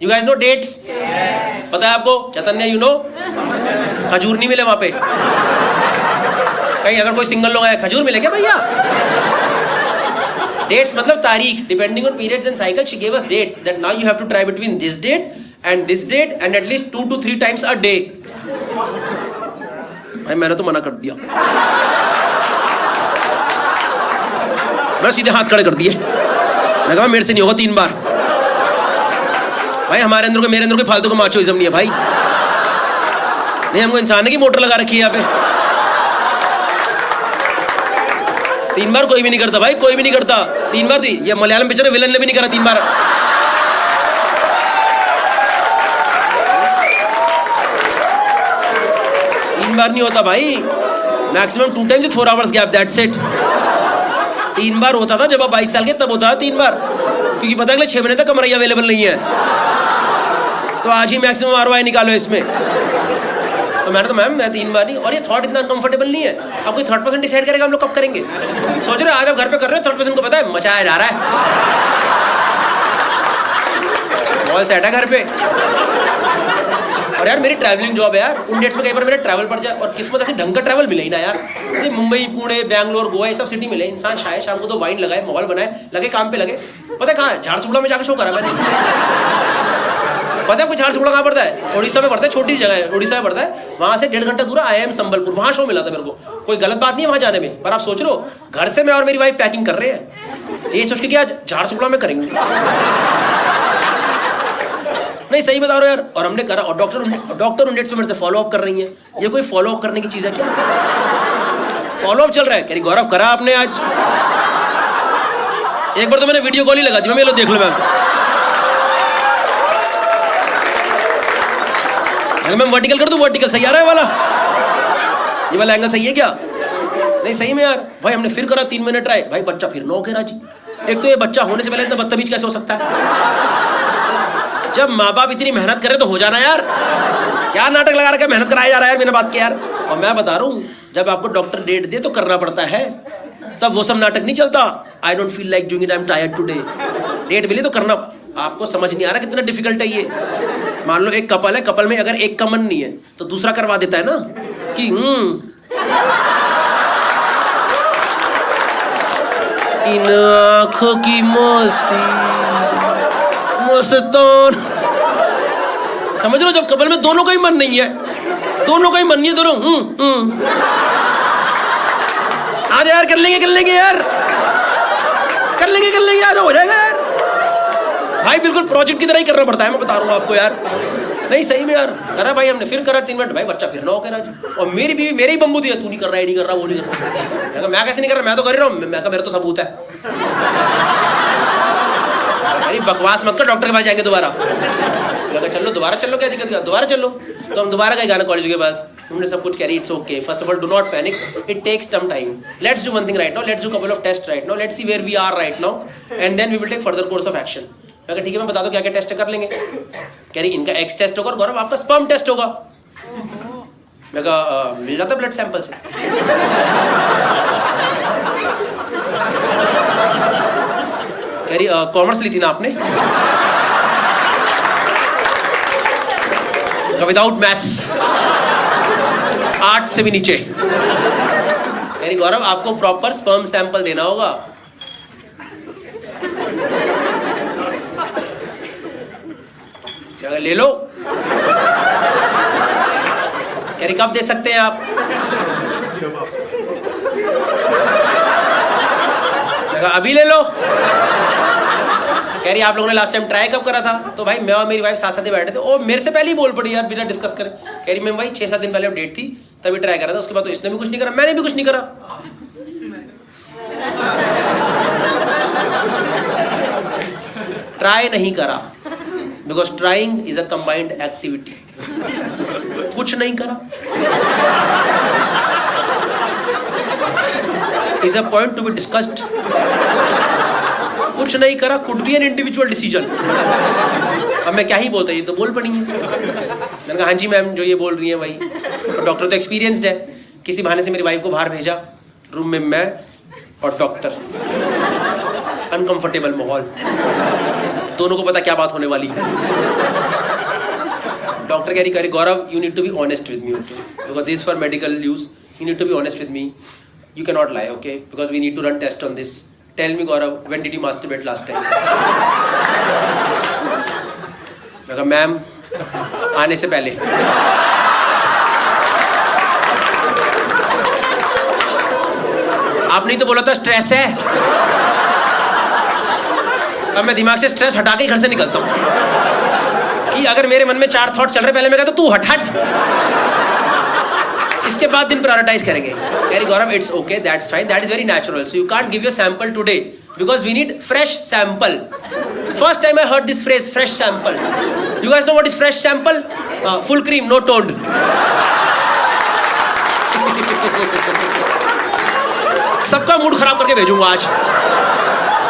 You guys know dates? पता है आपको चैतन्य, यू नो खजूर नहीं मिले वहां पे कहीं. अगर कोई सिंगल लोग आए खजूर मिले क्या भैया? डेट्स मतलब तारीख. Depending on periods and cycle she give us dates that now you have to try between this date and at least 2 to 3 times a day. भाई मैंने तो मना कर दिया, मैं सीधे हाथ खड़े कर दिए. मैं कहा मेरे से नहीं होगा 3 बार. भाई हमारे अंदर मेरे अंदर कोई फालतू का माचोइज्म नहीं है भाई. नहीं, हमको इंसान की मोटर लगा रखी है यहाँ पे. 3 बार कोई भी नहीं करता भाई, कोई भी नहीं करता 3 बार. ये मलयालम पिक्चर विलन ने भी नहीं करा 3 बार. नहीं होता भाई. Maximum 2 times 4 hours gap, that's it. 3 बार होता था जब आप 22 साल के, तब होता था 3 बार, क्योंकि पता है अगले 6 महीने तक कमरा अवेलेबल नहीं है. तो आज ही मैक्सिमम ROI निकालो इसमें. तो मैंने तो मैम मैं 3 बार नहीं. और ये थॉट इतना अनकंफर्टेबल नहीं है. अब कोई थर्ड पर्सन डिसाइड करेगा हम लोग कब करेंगे? सोच रहे आज आप घर पे कर रहे हो, थर्ड पर्सन को पता है मचाया जा रहा है, मॉल सेट है घर पे. और यार मेरी ट्रैवलिंग जॉब है यार, उन डेट्स में कई बार मेरा ट्रैवल पड़ जाए, और किस्मत ऐसे ढंग का ट्रैवल मिले ही ना यार. जैसे मुंबई, पुणे, बैंगलोर, गोवा, ये सब सिटी मिले. इंसान शाम को तो वाइन लगाए, माहौल बनाए, लगे काम पे लगे. पता है कहाँ है? झारसुगुड़ा में जाकर शो करा मैंने. पता है आपको झारसुगुड़ा कहाँ पड़ता है? उड़ीसा में पड़ता है, छोटी जगह है, उड़ीसा में पड़ता है. वहां से 1.5 घंटा दूर IIM संबलपुर, वहां शो मिला था मेरे को. कोई गलत बात नहीं है वहां जाने में, पर आप सोच रहे हो घर से मैं और मेरी वाइफ पैकिंग कर रहे हैं, ये सोच के कि आज झारसुगुड़ा में करेंगे. नहीं सही बता रहा हूं यार. और हमने करा, और डॉक्टर उन डेट्स पे मेरे से फॉलो अप कर रही है. ये कोई फॉलो अप करने की चीज है क्या? फॉलो अप चल रहा है. कह रही गौरव करा आपने आज? एक बार तो मैंने वीडियो कॉल ही लगा दी, मैं लो देख लो मैम. मैम वर्टिकल कर दूं? वर्टिकल सही आ रहा है वाला, ये वाला एंगल सही है क्या? नहीं सही में यार. भाई हमने फिर करा 3 महीने ट्राई. भाई बच्चा फिर 9 के राजी. एक तो ये बच्चा होने से पहले इतना बदतमीज कैसे हो सकता है? जब माँ बाप इतनी मेहनत करे तो हो जाना यार. क्या नाटक लगा रखा है, मेहनत कराया जा रहा है यार, मेरा बात के यार. और मैं बता रहा हूँ जब आपको डॉक्टर डेट दे तो करना पड़ता है, तब वो सब नाटक नहीं चलता. I don't feel like doing it, I am tired today. Date मिली तो करना. आपको समझ नहीं आ रहा कितना डिफिकल्ट है ये. मान लो एक कपल है, कपल में अगर एक का मन नहीं है तो दूसरा करवा देता है ना कि इन आँखों की मस्ती मस्तान. समझ लो जब कपल में दोनों का ही मन नहीं है, दोनों आज यार कर लेंगे यार, कर लेंगे आज हो जाएगा यार. भाई बिल्कुल प्रोजेक्ट की तरह ही करना पड़ता है, मैं बता रहा हूँ आपको यार. नहीं सही में यार करा भाई हमने, फिर करा 3 मिनट. भाई बच्चा फिर 9 के राजी. और मेरी बीवी मेरे ही बम्बू दिया, तू नहीं कर रहा है, नहीं कर रहा, वो नहीं कर रहा. मैं कैसे नहीं कर रहा, मैं तो कर रहा हूँ. मैं कहा मेरा तो सबूत है. अरे बकवास मत कर, डॉक्टर के पास जाएंगे दोबारा. चलो दोबारा चलो, क्या दिक्कत है, दोबारा चलो. तो हम दोबारा गए गायनेकोलॉजी के पास. हमने सब कुछ कह रही, it's okay. First of all do not panic, it takes some time. Let's do one thing right now, let's do couple of test right now, let's see where we are right now and then we will take further course of action. मैं कहा ठीक है, मैं बता दो क्या क्या test कर लेंगे. कह रही इनका एक्स टेस्ट होगा और गौरव आपका स्पर्म टेस्ट होगा. मैं कहा मिल जाता ब्लड सैंपल से. कह रही कॉमर्स ली थी ना आपने? विदाउट मैथ्स, 8 से भी नीचे. कह रही गौरव आपको प्रॉपर स्पर्म सैंपल देना होगा. ले लो. कह रही कब दे सकते हैं आप? अभी ले लो. कह रही आप लोगों ने लास्ट टाइम ट्राई कब करा था? तो भाई मैं और मेरी वाइफ साथ साथ बैठे थे. ओ मेरे से पहले ही बोल पड़ी यार बिना डिस्कस करे. कह रही मैम भाई 6-7 दिन पहले डेट थी तभी ट्राई करा था, उसके बाद तो इसने भी कुछ नहीं करा, मैंने भी कुछ नहीं करा. ट्राई नहीं करा, because trying is a combined activity. कुछ नहीं करा is a point to be discussed. कुछ नहीं करा could be an individual decision. अब मैं क्या ही बोलता, ये तो बोल पड़ी है। मैंने कहा हाँ जी मैम, जो ये बोल रही है वही। तो डॉक्टर तो एक्सपीरियंस्ड है, किसी बहाने से मेरी वाइफ को बाहर भेजा, रूम में मैं और डॉक्टर, अनकंफर्टेबल माहौल, दोनों को पता क्या बात होने वाली है। डॉक्टर कह रही Gaurav you need to be honest with me, because this for medical use, you need to be honest with me, you cannot lie, okay, because we need to run test on this. Tell me Gaurav, when did you masturbate last time? मैं कहा ma'am आने से पहले। आपने तो बोला था stress है। अब मैं दिमाग से स्ट्रेस हटा के ही घर से निकलता हूँ कि अगर मेरे मन में 4 थॉट चल रहे, पहले मैं कहता तू हट, इसके बाद दिन प्रायोरिटाइज करेंगे। कह रही Gaurav it's okay, that's fine, that is very natural, so you can't give your sample today because we need fresh sample. First time I heard this phrase, fresh sample. You guys know what is fresh sample? Full cream, no टोड। सबका mood खराब करके भेजूंगा आज।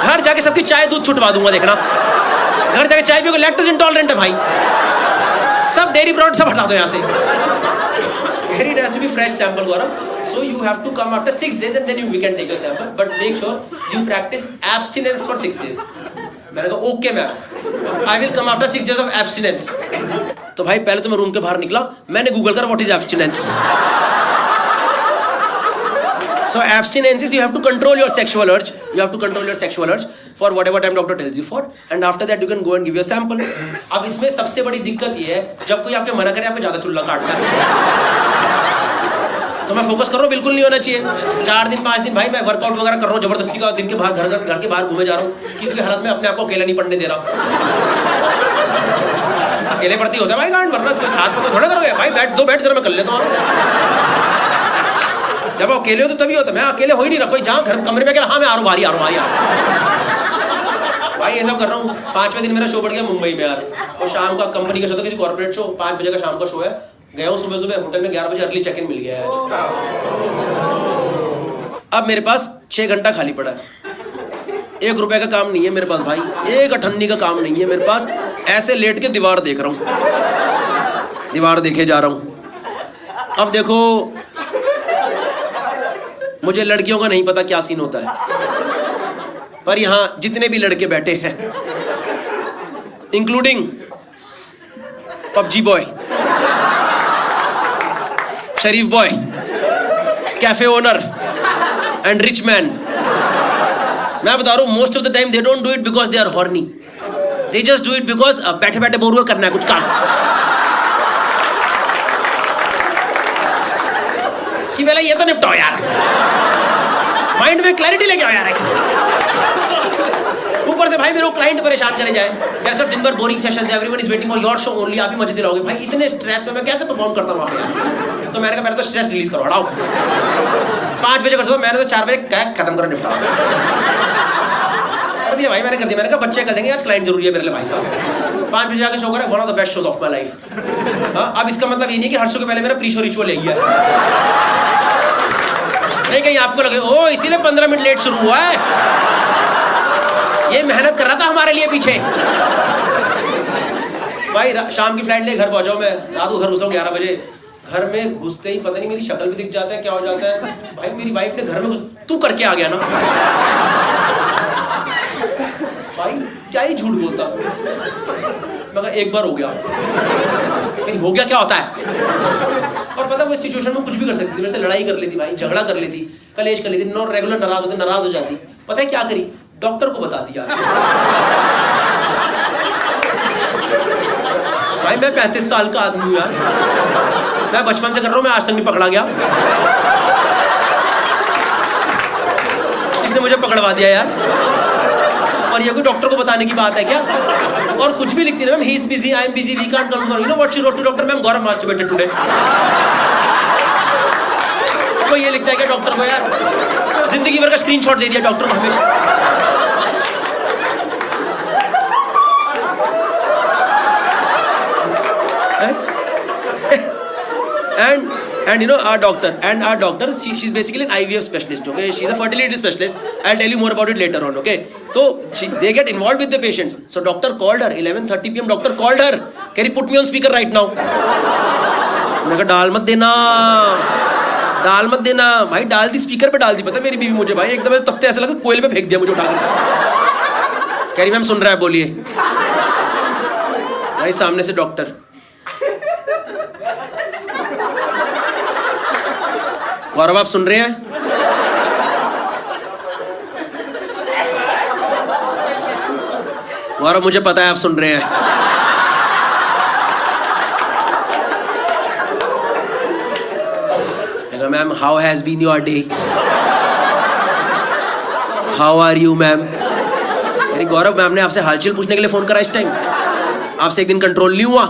घर जाके सबकी चाय दूध छुटवा दूंगा, देखना। घर जाके चाय पियोगे, लैक्टोज इंटॉलरेंट है भाई, सब डेयरी प्रोडक्ट सब हटा दो यहाँ से। It has to be fresh sample, Gaurav. So you have to come after 6 days and then we can take your sample. But make sure you practice abstinence for 6 days. मैंने कहा okay ma'am, I will come after 6 days of abstinence. तो भाई पहले तो मैं room के बाहर निकला, मैंने गूगल करा what is abstinence. So abstinence is you have to control your sexual urge. You have to control your sexual urge for whatever time doctor tells you for, and after that you can go and give your sample. अब इसमें सबसे बड़ी दिक्कत ये है जब कोई आपके मना करे, आपको ज्यादा चुल्ला काटता है। तो मैं फोकस कर रहा हूँ, बिल्कुल नहीं होना चाहिए। 4 दिन 5 दिन भाई मैं वर्कआउट वगैरह कर रहा हूँ जबरदस्ती का, दिन के बाहर घर के बाहर घूमे जा रहा हूँ, किसी भी हालत में अपने आप को अकेला नहीं पढ़ने दे रहा। अकेले पढ़ती होता है भाई, गांड वरना कोई साथ में तो थोड़ा करोगे भाई, बैठ जरा मैं कर लेता हूँ। जब अकेले हो तो तभी होता है, मैं अकेले हो ही नहीं रहा, कोई जहाँ घर कमरे में क्या, हाँ मैं आ रहा हूँ भाई ये सब कर रहा हूँ। 5वें दिन मेरा शो बढ़ गया मुंबई में यार, और शाम का कंपनी का शो था, किसी कॉर्पोरेट शो, 5 बजे का शाम का शो है। गया हूँ सुबह होटल में, 11 बजे अर्ली चेक इन मिल गया है। अब मेरे पास 6 घंटा खाली पड़ा है, 1 रुपए का काम नहीं है मेरे पास भाई, 1 अठन्नी का काम नहीं है मेरे पास। ऐसे लेट के दीवार देख रहा हूँ, दीवार देखे जा रहा हूँ। अब देखो मुझे लड़कियों का नहीं पता क्या सीन होता है, पर यहाँ जितने भी लड़के बैठे हैं इंक्लूडिंग पबजी बॉय, शरीफ boy, cafe owner and rich man, मैं बता रहा हूँ most of the time they don't do it because they are horny, they just do it because बैठे बैठे बोर हुए करना है कुछ काम, कि पहले ये तो निपटाओ यार, माइंड में क्लैरिटी लेके आओ यार। ऊपर से भाई मेरे को क्लाइंट परेशान करे जाए यार, सब दिन भर boring sessions, everyone is waiting for your show only, आप ही मजे दिलाओगे भाई, इतने स्ट्रेस में मैं कैसे परफॉर्म करता हूँ वहाँ पे। तो मैंने कहा मेरा तो स्ट्रेस रिलीज करो, हटाओ। 5 बजे कर दो, मैंने तो 4 बजे खत्म करो, निपटाओ कर दिया भाई, मैंने कर दिया। मैंने कहा बच्चे कर देंगे, आज क्लाइंट जरूरी है मेरे लिए भाई साहब। 5 बजे जाकर शो करें, one of the best shows of my life. अब इसका मतलब ये नहीं कि हर शो के पहले मेरा प्री शो रिचुअल है, नहीं कहीं आपको लगे ओ इसीलिए 15 मिनट लेट शुरू हुआ है, ये मेहनत कर रहा था हमारे लिए पीछे। भाई शाम की फ्लाइट ले घर पहुंचाओ, मैं रात को घर घुसा 11 बजे, घर में घुसते ही पता नहीं मेरी शक्ल भी दिख जाता है, क्या हो जाता है भाई, मेरी वाइफ ने घर में तू करके आ गया ना भाई, क्या ही झूठ बोलता। मगर एक बार हो गया, लेकिन हो गया क्या होता है। और पता वो इस सिचुएशन में कुछ भी कर सकती थी, मेरे से लड़ाई कर लेती भाई, झगड़ा कर लेती, कलेश कर लेती, रेगुलर नाराज हो जाती। पता है क्या करी, डॉक्टर को बता दिया। भाई मैं 35 साल का आदमी हूँ यार, मैं बचपन से कर रहा हूँ, मैं आज तक नहीं पकड़ा गया, इसने मुझे पकड़वा दिया यार। और ये कोई डॉक्टर को बताने की बात है क्या? और कुछ भी लिखती है ma'am, he is busy, I am busy, we can't come, you know what she wrote to doctor ma'am, Gaurav masturbated today. कोई ये लिखता है क्या डॉक्टर को यार? जिंदगी भर का स्क्रीनशॉट दे दिया डॉक्टर को हमेशा। and you know our doctor she's basically an IVF specialist, okay? She's a fertility specialist. I'll tell you more about it later on, okay? So they get involved with the patients. So doctor called her 11:30 PM. Doctor called her. Can you put me on speaker right now? मैं कहा डाल मत देना भाई, डाल दी speaker पे, डाल दी। पता मेरी बीवी मुझे भाई एकदम तब तो ऐसा लगा कोयल पे फेंक दिया मुझे उठा कर। कह रही मैम सुन रहा है, बोलिए। भाई सामने से डॉक्टर, गौरव आप सुन रहे हैं? गौरव मुझे पता है आप सुन रहे हैं। Ma'am how has been your day, how are you ma'am? अरे गौरव मैम ने आपसे हालचाल पूछने के लिए फोन करा इस टाइम, आपसे एक दिन कंट्रोल नहीं हुआ।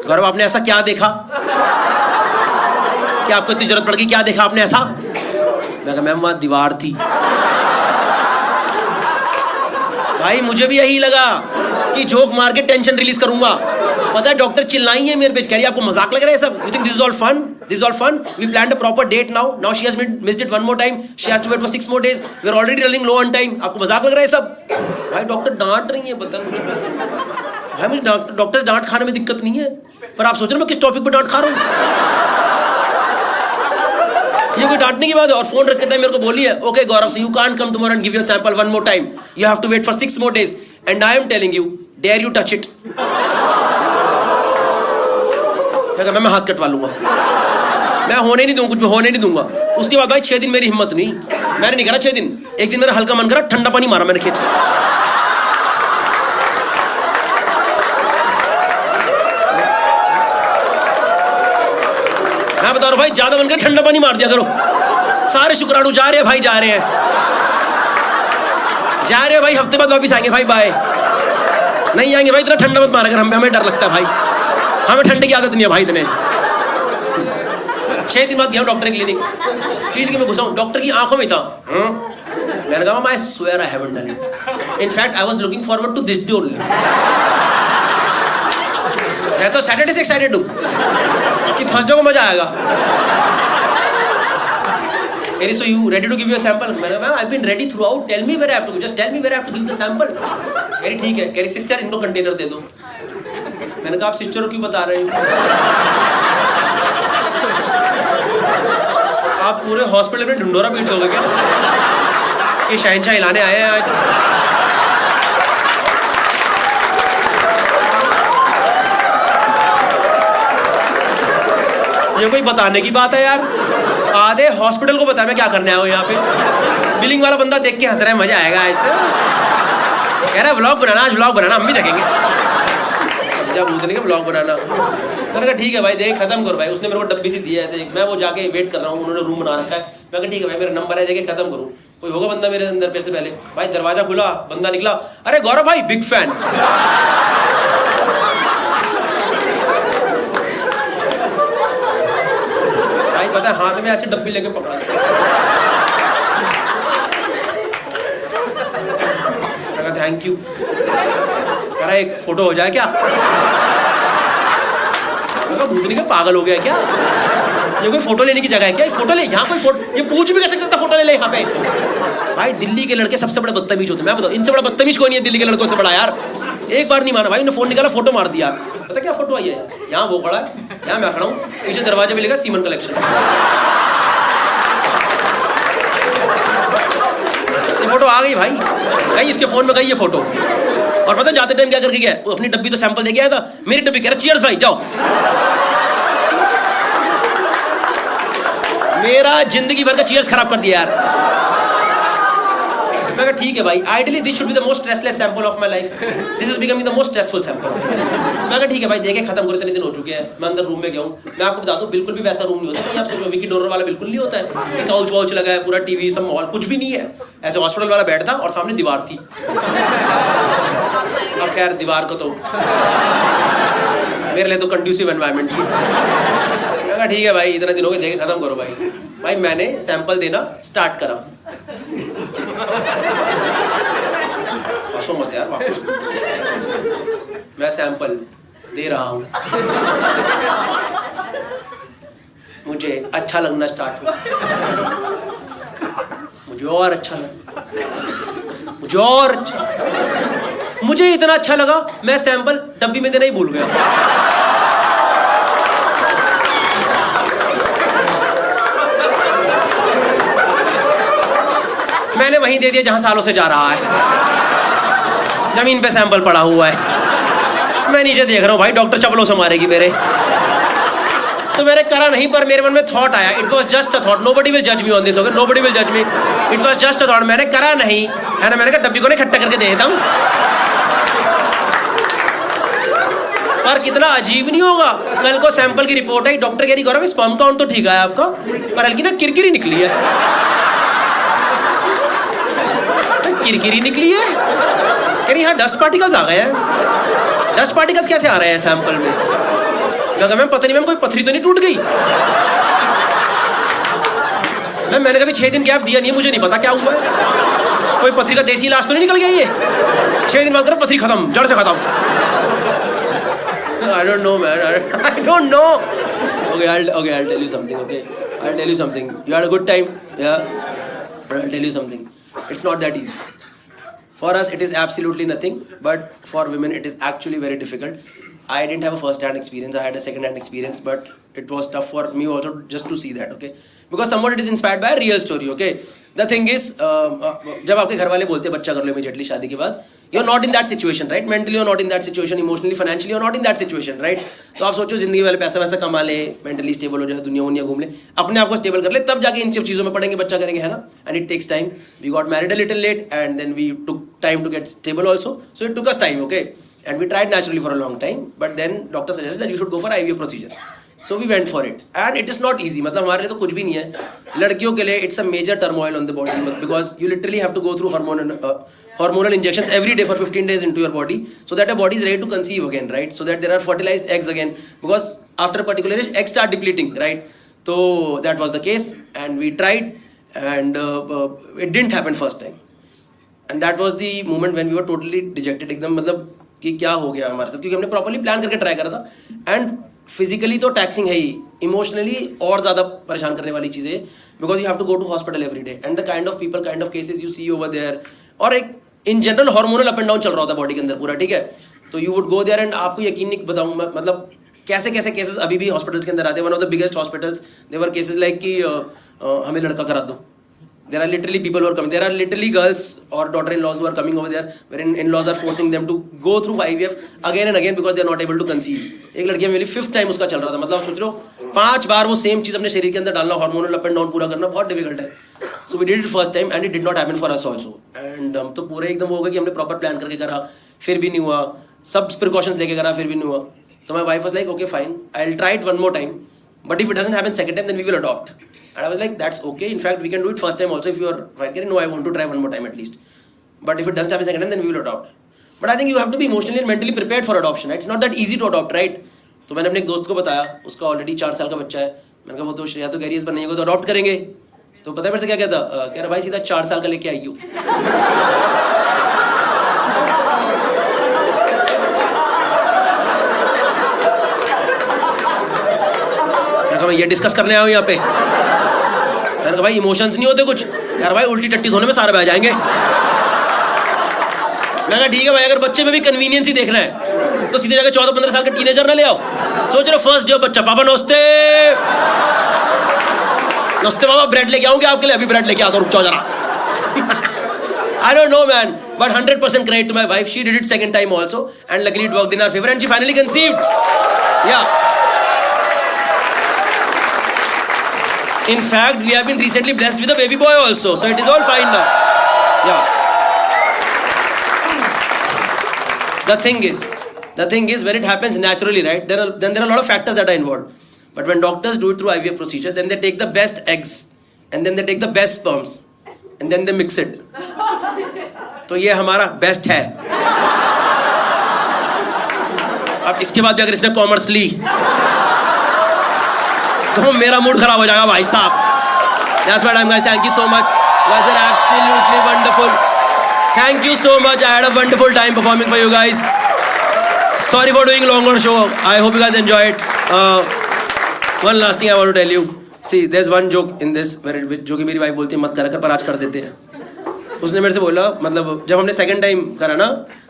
गौरव आपने ऐसा क्या देखा कि आपको इतनी जरूरत पड़ गई? क्या देखा आपने ऐसा? मैं कहा मैम वहां दीवार थी। भाई मुझे भी यही लगा कि जोक मार के टेंशन रिलीज करूंगा। पता है डॉक्टर चिल्लाई है मेरे पे, कह रही है आपको मजाक लग रहा है सब? You think this is all fun? This is all fun. We planned a proper date now. Now she has missed it one more time. She has to wait for 6 more days. We are already running low on time. आपको मजाक लग रहा है सब? भाई doctor डांट रही है, पता मुझे। भाई मुझे डॉक्टर से डांट खाने में दिक्कत नहीं है, पर आप सोच रहे हो मैं किस टॉपिक पे डांट खा रहा हूँ? ये कोई डांटने की बात है? और फोन रखते टाइम मेरे को बोली है, okay Gaurav so you can't come tomorrow and give your sample one more time. You have to wait for 6 more days and I am telling you, dare you touch it. मैं हाथ कटवा लूंगा, मैं होने नहीं दूंगा, कुछ भी होने नहीं दूंगा. उसके बाद भाई 6 दिन मेरी हिम्मत नहीं, मैंने नहीं करा 6 दिन. एक दिन मेरा हल्का मन करा, ठंडा पानी मारा मैंने खींच के. मैं बता रहा हूं भाई, ज्यादा मन कर ठंडा पानी मार दिया करो. सारे शुक्राणु जा रहे हैं भाई, जा रहे हैं भाई, हफ्ते बाद वापिस आएंगे भाई, बाय. नहीं आएंगे भाई, इतना ठंडा मत मारा कर, हमें डर लगता है भाई, हमें ठंडे की आदत नहीं है भाई इतने. 6 दिन बाद गया डॉक्टर की क्लिनिक में घुसा हूं, डॉक्टर की आंखों में था. मैंने कहा I swear I haven't done it. In fact I was looking forward to this day only. मैं तो सैटरडे से एक्साइटेड हूं कि थर्सडे को मजा आएगा. Keri, so you ready to give your sample? मैंने कहा I've been ready throughout. Tell me where I have to go. Just tell me where I have to give the sample. Keri ठीक है. Keri sister इनको container दे दो. मैंने कहा आप sister को क्यों बता रहे हो? आप पूरे हॉस्पिटल में ढिंडोरा पीट दोगे क्या कि शहंशाह हिलाने आए हैं आज? ये कोई बताने की बात है यार? आधे हॉस्पिटल को पता है मैं क्या करने आया हूँ यहाँ पे. बिलिंग वाला बंदा देख के हंस रहा है, मजा आएगा आज तो. कह रहा है व्लॉग बनाना, आज व्लॉग बनाना, हम भी देखेंगे. जब भूतने का व्लॉग बनाना. मैंने कहा ठीक है भाई, देख खत्म करो भाई. उसने मेरे को डब्बी सी दी है ऐसे, मैं वो जाके वेट कर रहा हूँ, उन्होंने रूम बना रखा है. मैं कहा ठीक है भाई, मेरा नंबर है, देखे खत्म करूँ. कोई होगा बंदा मेरे अंदर मेरे से पहले. भाई दरवाजा खुला, बंदा निकला, अरे गौरव भाई बिग फैन. पता है हाथ में ऐसी डब्बी लेके पकड़ा. Thank you. कह रहा एक फोटो हो जाए क्या? भूतनी का पागल हो गया क्या? ये कोई फोटो लेने की जगह है क्या? फोटो ले, यहाँ कोई फोटो, ये पूछ भी कैसे सकता फोटो ले ले यहाँ पे? भाई दिल्ली के लड़के सबसे बड़े बदतमीज होते हैं. मैं बताऊँ, इनसे बड़ा बदतमीज कोई नहीं है दिल्ली के लड़कों से बड़ा यार. एक बार नहीं माना भाई, उन्होंने फोन निकाला, फोटो मार दिया. पता क्या फोटो आई है? यहाँ वो खड़ा है, यहाँ मैं खड़ा हूँ, पीछे दरवाजे पे लिखा सीमन कलेक्शन. ये फोटो आ गई भाई, गई इसके फोन में, गई ये फोटो. और पता जाते टाइम क्या करके गया? अपनी डब्बी तो सैंपल दे के आया था, मेरी डब्बी कह रहा चीयर्स भाई जाओ. मेरा जिंदगी भर का चीयर्स खराब कर दिया यार. मैं कहा ठीक है भाई, ideally this should be the most stressless sample of my life. This is becoming the most stressful sample. मैं कहा ठीक है भाई, देखे खत्म करो, इतने दिन हो चुके हैं. मैं अंदर रूम में गया हूँ. मैं आपको बता दूं, बिल्कुल भी वैसा रूम नहीं होता भाई. आप सोचो विकी डोनर वाला बिल्कुल नहीं होता है. काउच वाउच लगा है, पूरा टीवी सब माहौल कुछ भी नहीं है. ऐसे हॉस्पिटल वाला बेड था और सामने दीवार थी. अब खैर दीवार को तो मेरे लिए तो कंड्यूसिव एनवायरनमेंट थी. मैं कहा ठीक है भाई, इतना दिन हो गए, देखे खत्म करो भाई. भाई मैंने सैंपल देना स्टार्ट करा. मत यार, मैं सैंपल दे रहा हूं. अच्छा लगना स्टार्ट हुआ, मुझे और अच्छा लगा, मुझे और अच्छा, मुझे इतना अच्छा लगा मैं सैंपल डब्बी में देना ही भूल गया। मैंने वहीं दे दिया जहां सालों से जा रहा है, जमीन पे सैंपल पड़ा हुआ है, मैं नीचे देख रहा हूँ भाई डॉक्टर चपलों से मारेगी मेरे। तो मैंने करा नहीं, पर मेरे मन में थॉट आया, it was just a thought, nobody will जज me on this, okay, nobody will जज मी, it was just a thought. मैंने करा नहीं है ना, मैंने कहा डब्बी को ना इकट्ठा करके दे देता हूँ। पर कितना अजीब नहीं होगा, कल को सैंपल की रिपोर्ट आई, डॉक्टर कह रही गौरव स्पर्म काउंट तो ठीक है आपका, पर हल्की ना किरकिरी निकली है। किरकिरी निकली है, कह रही हाँ डस्ट पार्टिकल्स आ गए हैं। डस्ट पार्टिकल्स कैसे आ रहे हैं सैंपल में? मैम पता नहीं मैम कोई पथरी तो नहीं टूट गई? मैंने कभी 6 दिन गैप दिया नहीं है, मुझे नहीं पता क्या हुआ है, कोई पथरी का देसी इलाज तो नहीं निकल गया ये? 6 दिन बाद करो पथरी खत्म, जड़ से खत्म। I don't know man, I don't know. Okay, I'll tell you something, okay? I'll tell you something. You had a good time, yeah? But I'll tell you something. It's not that easy. For us, it is absolutely nothing, but for women, it is actually very difficult. I didn't have a first-hand experience. I had a second-hand experience, but it was tough for me also just to see that, okay? Because somewhat it is inspired by a real story, okay? The thing is, जब आपके घर वाले बोलते हैं बच्चा कर लो immediately शादी के बाद, you're not in that situation, right? Mentally you're not in that situation, emotionally, financially you're not in that situation, right? तो आप सोचो जिंदगी वाले पैसा वैसा कमा ले, mentally stable हो जाए, दुनिया घूम ले, अपने आप को stable कर ले, तब जाके इन सब चीज़ों में पड़ेंगे, बच्चा करेंगे, है ना? And it takes time. We got married a little late, and then we took time to get stable also. So it took us time, okay? And we tried naturally for a long time, but then doctor suggested that you should go for IVF procedure. So we went for it, and it is not easy. मतलब हमारे लिए तो कुछ भी नहीं है, लड़कियों के लिए it's a major turmoil on the body because you literally have to go through hormonal injections every day for 15 days into your body, so that your body is ready to conceive again, right? So that there are fertilized eggs again, because after a particular age eggs start depleting, right? So that was the case, and we tried, and it didn't happen first time, and that was the moment when we were totally dejected, एकदम मतलब कि क्या हो गया हमारे साथ, क्योंकि हमने प्रॉपर्ली प्लान करके ट्राई करा था, एंड फिजिकली तो टैक्सिंग है ही, इमोशनली और ज़्यादा परेशान करने वाली चीज़ है, because you have to go to hospital every day, and the kind of people, kind of cases you see over there, और एक in general hormonal up and down चल रहा होता है बॉडी के अंदर पूरा, ठीक है? तो you would go there, and आपको यकीन नहीं बताऊँ मतलब कैसे कैसे केसेस अभी भी हॉस्पिटल्स के अंदर आते हैं। One of the biggest hospitals there cases like कि हमें लड़का करा दो। There are literally people who are coming. There are literally girls or daughter-in-laws who are coming over there, wherein in-laws are forcing them to go through IVF again and again because they are not able to conceive. एक लड़की मेरी 5th time उसका चल रहा था, मतलब सोच लो 5 बार वो सेम चीज़ अपने शरीर के अंदर डालना, हार्मोनल अप एंड डाउन पूरा करना बहुत डिफिकल्ट है। So we did it first time and it did not happen for us also. And हम तो पूरे एकदम वो हो गया कि हमने प्रॉपर प्लान करके करा, फिर भी नहीं हुआ, सब प्रिकॉशंस लेके करा, फिर भी नहीं हुआ। तो my wife was like, okay fine, I'll try it one more time, but if it doesn't happen second time, then we will adopt. And I was like, that's okay. In fact, we can do it first time also if you are fine. No, I want to try one more time at least. But if it doesn't happen second time, then we will adopt. But I think you have to be emotionally and mentally prepared for adoption. Right? It's not that easy to adopt, right? तो मैंने अपने एक दोस्त को बताया, उसका already 4 साल का बच्चा है। मैंने कहा वो तो श्रेया तो कह रही है इस बार नहीं होगा तो अडॉप्ट करेंगे। तो पता है मेरे से क्या कहता? कह रहा भाई सीधा 4 साल का लेके आई हो। मैं ये डिस्कस करने आया हूँ यहाँ पे। मैंने कहा भाई इमोशंस नहीं होते कुछ? यार भाई उल्टी टट्टी धोने में सारे बह जाएंगे। मैं कहा ठीक है भाई, अगर बच्चे में भी कन्वीनियंस ही देखना है तो सीधे जाकर 14-15 साल का टीनेजर ना ले आओ। सोच रहे फर्स्ट डे बच्चा, पापा नमस्ते नमस्ते पापा, ब्रेड लेके आऊंगे आपके लिए, अभी ब्रेड लेके आता हूँ, रुक जाओ जरा। I don't know man, but 100% credit to my wife. She did it second time also, and luckily it worked in our favor, and she finally conceived. Yeah. In fact, we have been recently blessed with a baby boy also, so it is all fine now. Yeah. The thing is, when it happens naturally, right? Then there are a lot of factors that are involved. But when doctors do it through IVF procedure, then they take the best eggs, and then they take the best sperms, and then they mix it. तो ये हमारा best है। अब इसके बाद भी अगर इसने कॉमर्स ली तो मेरा मूड खराब हो जाएगा भाई साहब। That's my time guys, thank you so much. You guys are absolutely wonderful. Thank you so much. I had a wonderful time performing for you guys. Sorry for doing longer show. I hope you guys enjoyed. One last thing I want to tell you. See there is one joke in this जो कि मेरी wife बोलती है मत करा कर, पर आज कर देते हैं. उसने मेरे से बोला, मतलब जब हमने सेकंड टाइम करा ना,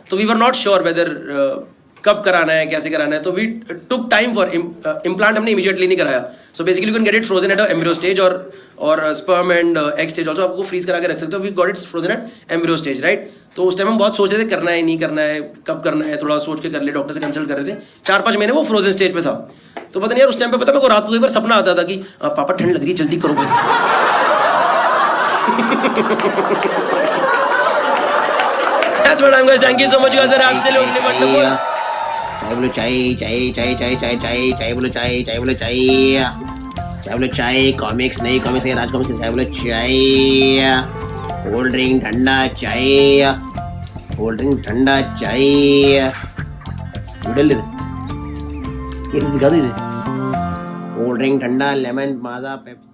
तो we were not sure whether कब कराना है, कैसे कराना है, तो we took time for implant. हमने इमीडिएटली नहीं कराया. So basically you can get it frozen at embryo stage और sperm and egg stage also. आपको फ्रीज करा के रख सकते हो. We got it frozen at embryo stage, right. तो उस टाइम हम बहुत सोच रहे थे करना है नहीं करना है, कब करना है, थोड़ा सोच के कर ले. डॉक्टर से कंसल्ट कर रहे थे. 4-5 महीने वो फ्रोजन स्टेज पे था. तो पता नहीं यार उस टाइम पे पता मेरे को रात को एक बार सपना आता था कि पापा ठंड लग रही है, जल्दी करो भाई. That's what I'm guys. Thank you so much guys. Are absolutely wonderful. चाय बोलो चाय, चाय चाय चाय चाय चाय चाय बोलो चाय, चाय बोलो चाय, चाय बोलो चाय. कॉमिक्स नहीं, कॉमिक्स है राज कॉमिक्स. चाय बोलो चाय. कोल्ड ड्रिंक ठंडा चाय, कोल्ड ड्रिंक ठंडा चाय. नूडल ले दे, ये सिखा दे. कोल्ड ड्रिंक ठंडा, लेमन, माजा, पेप्सी.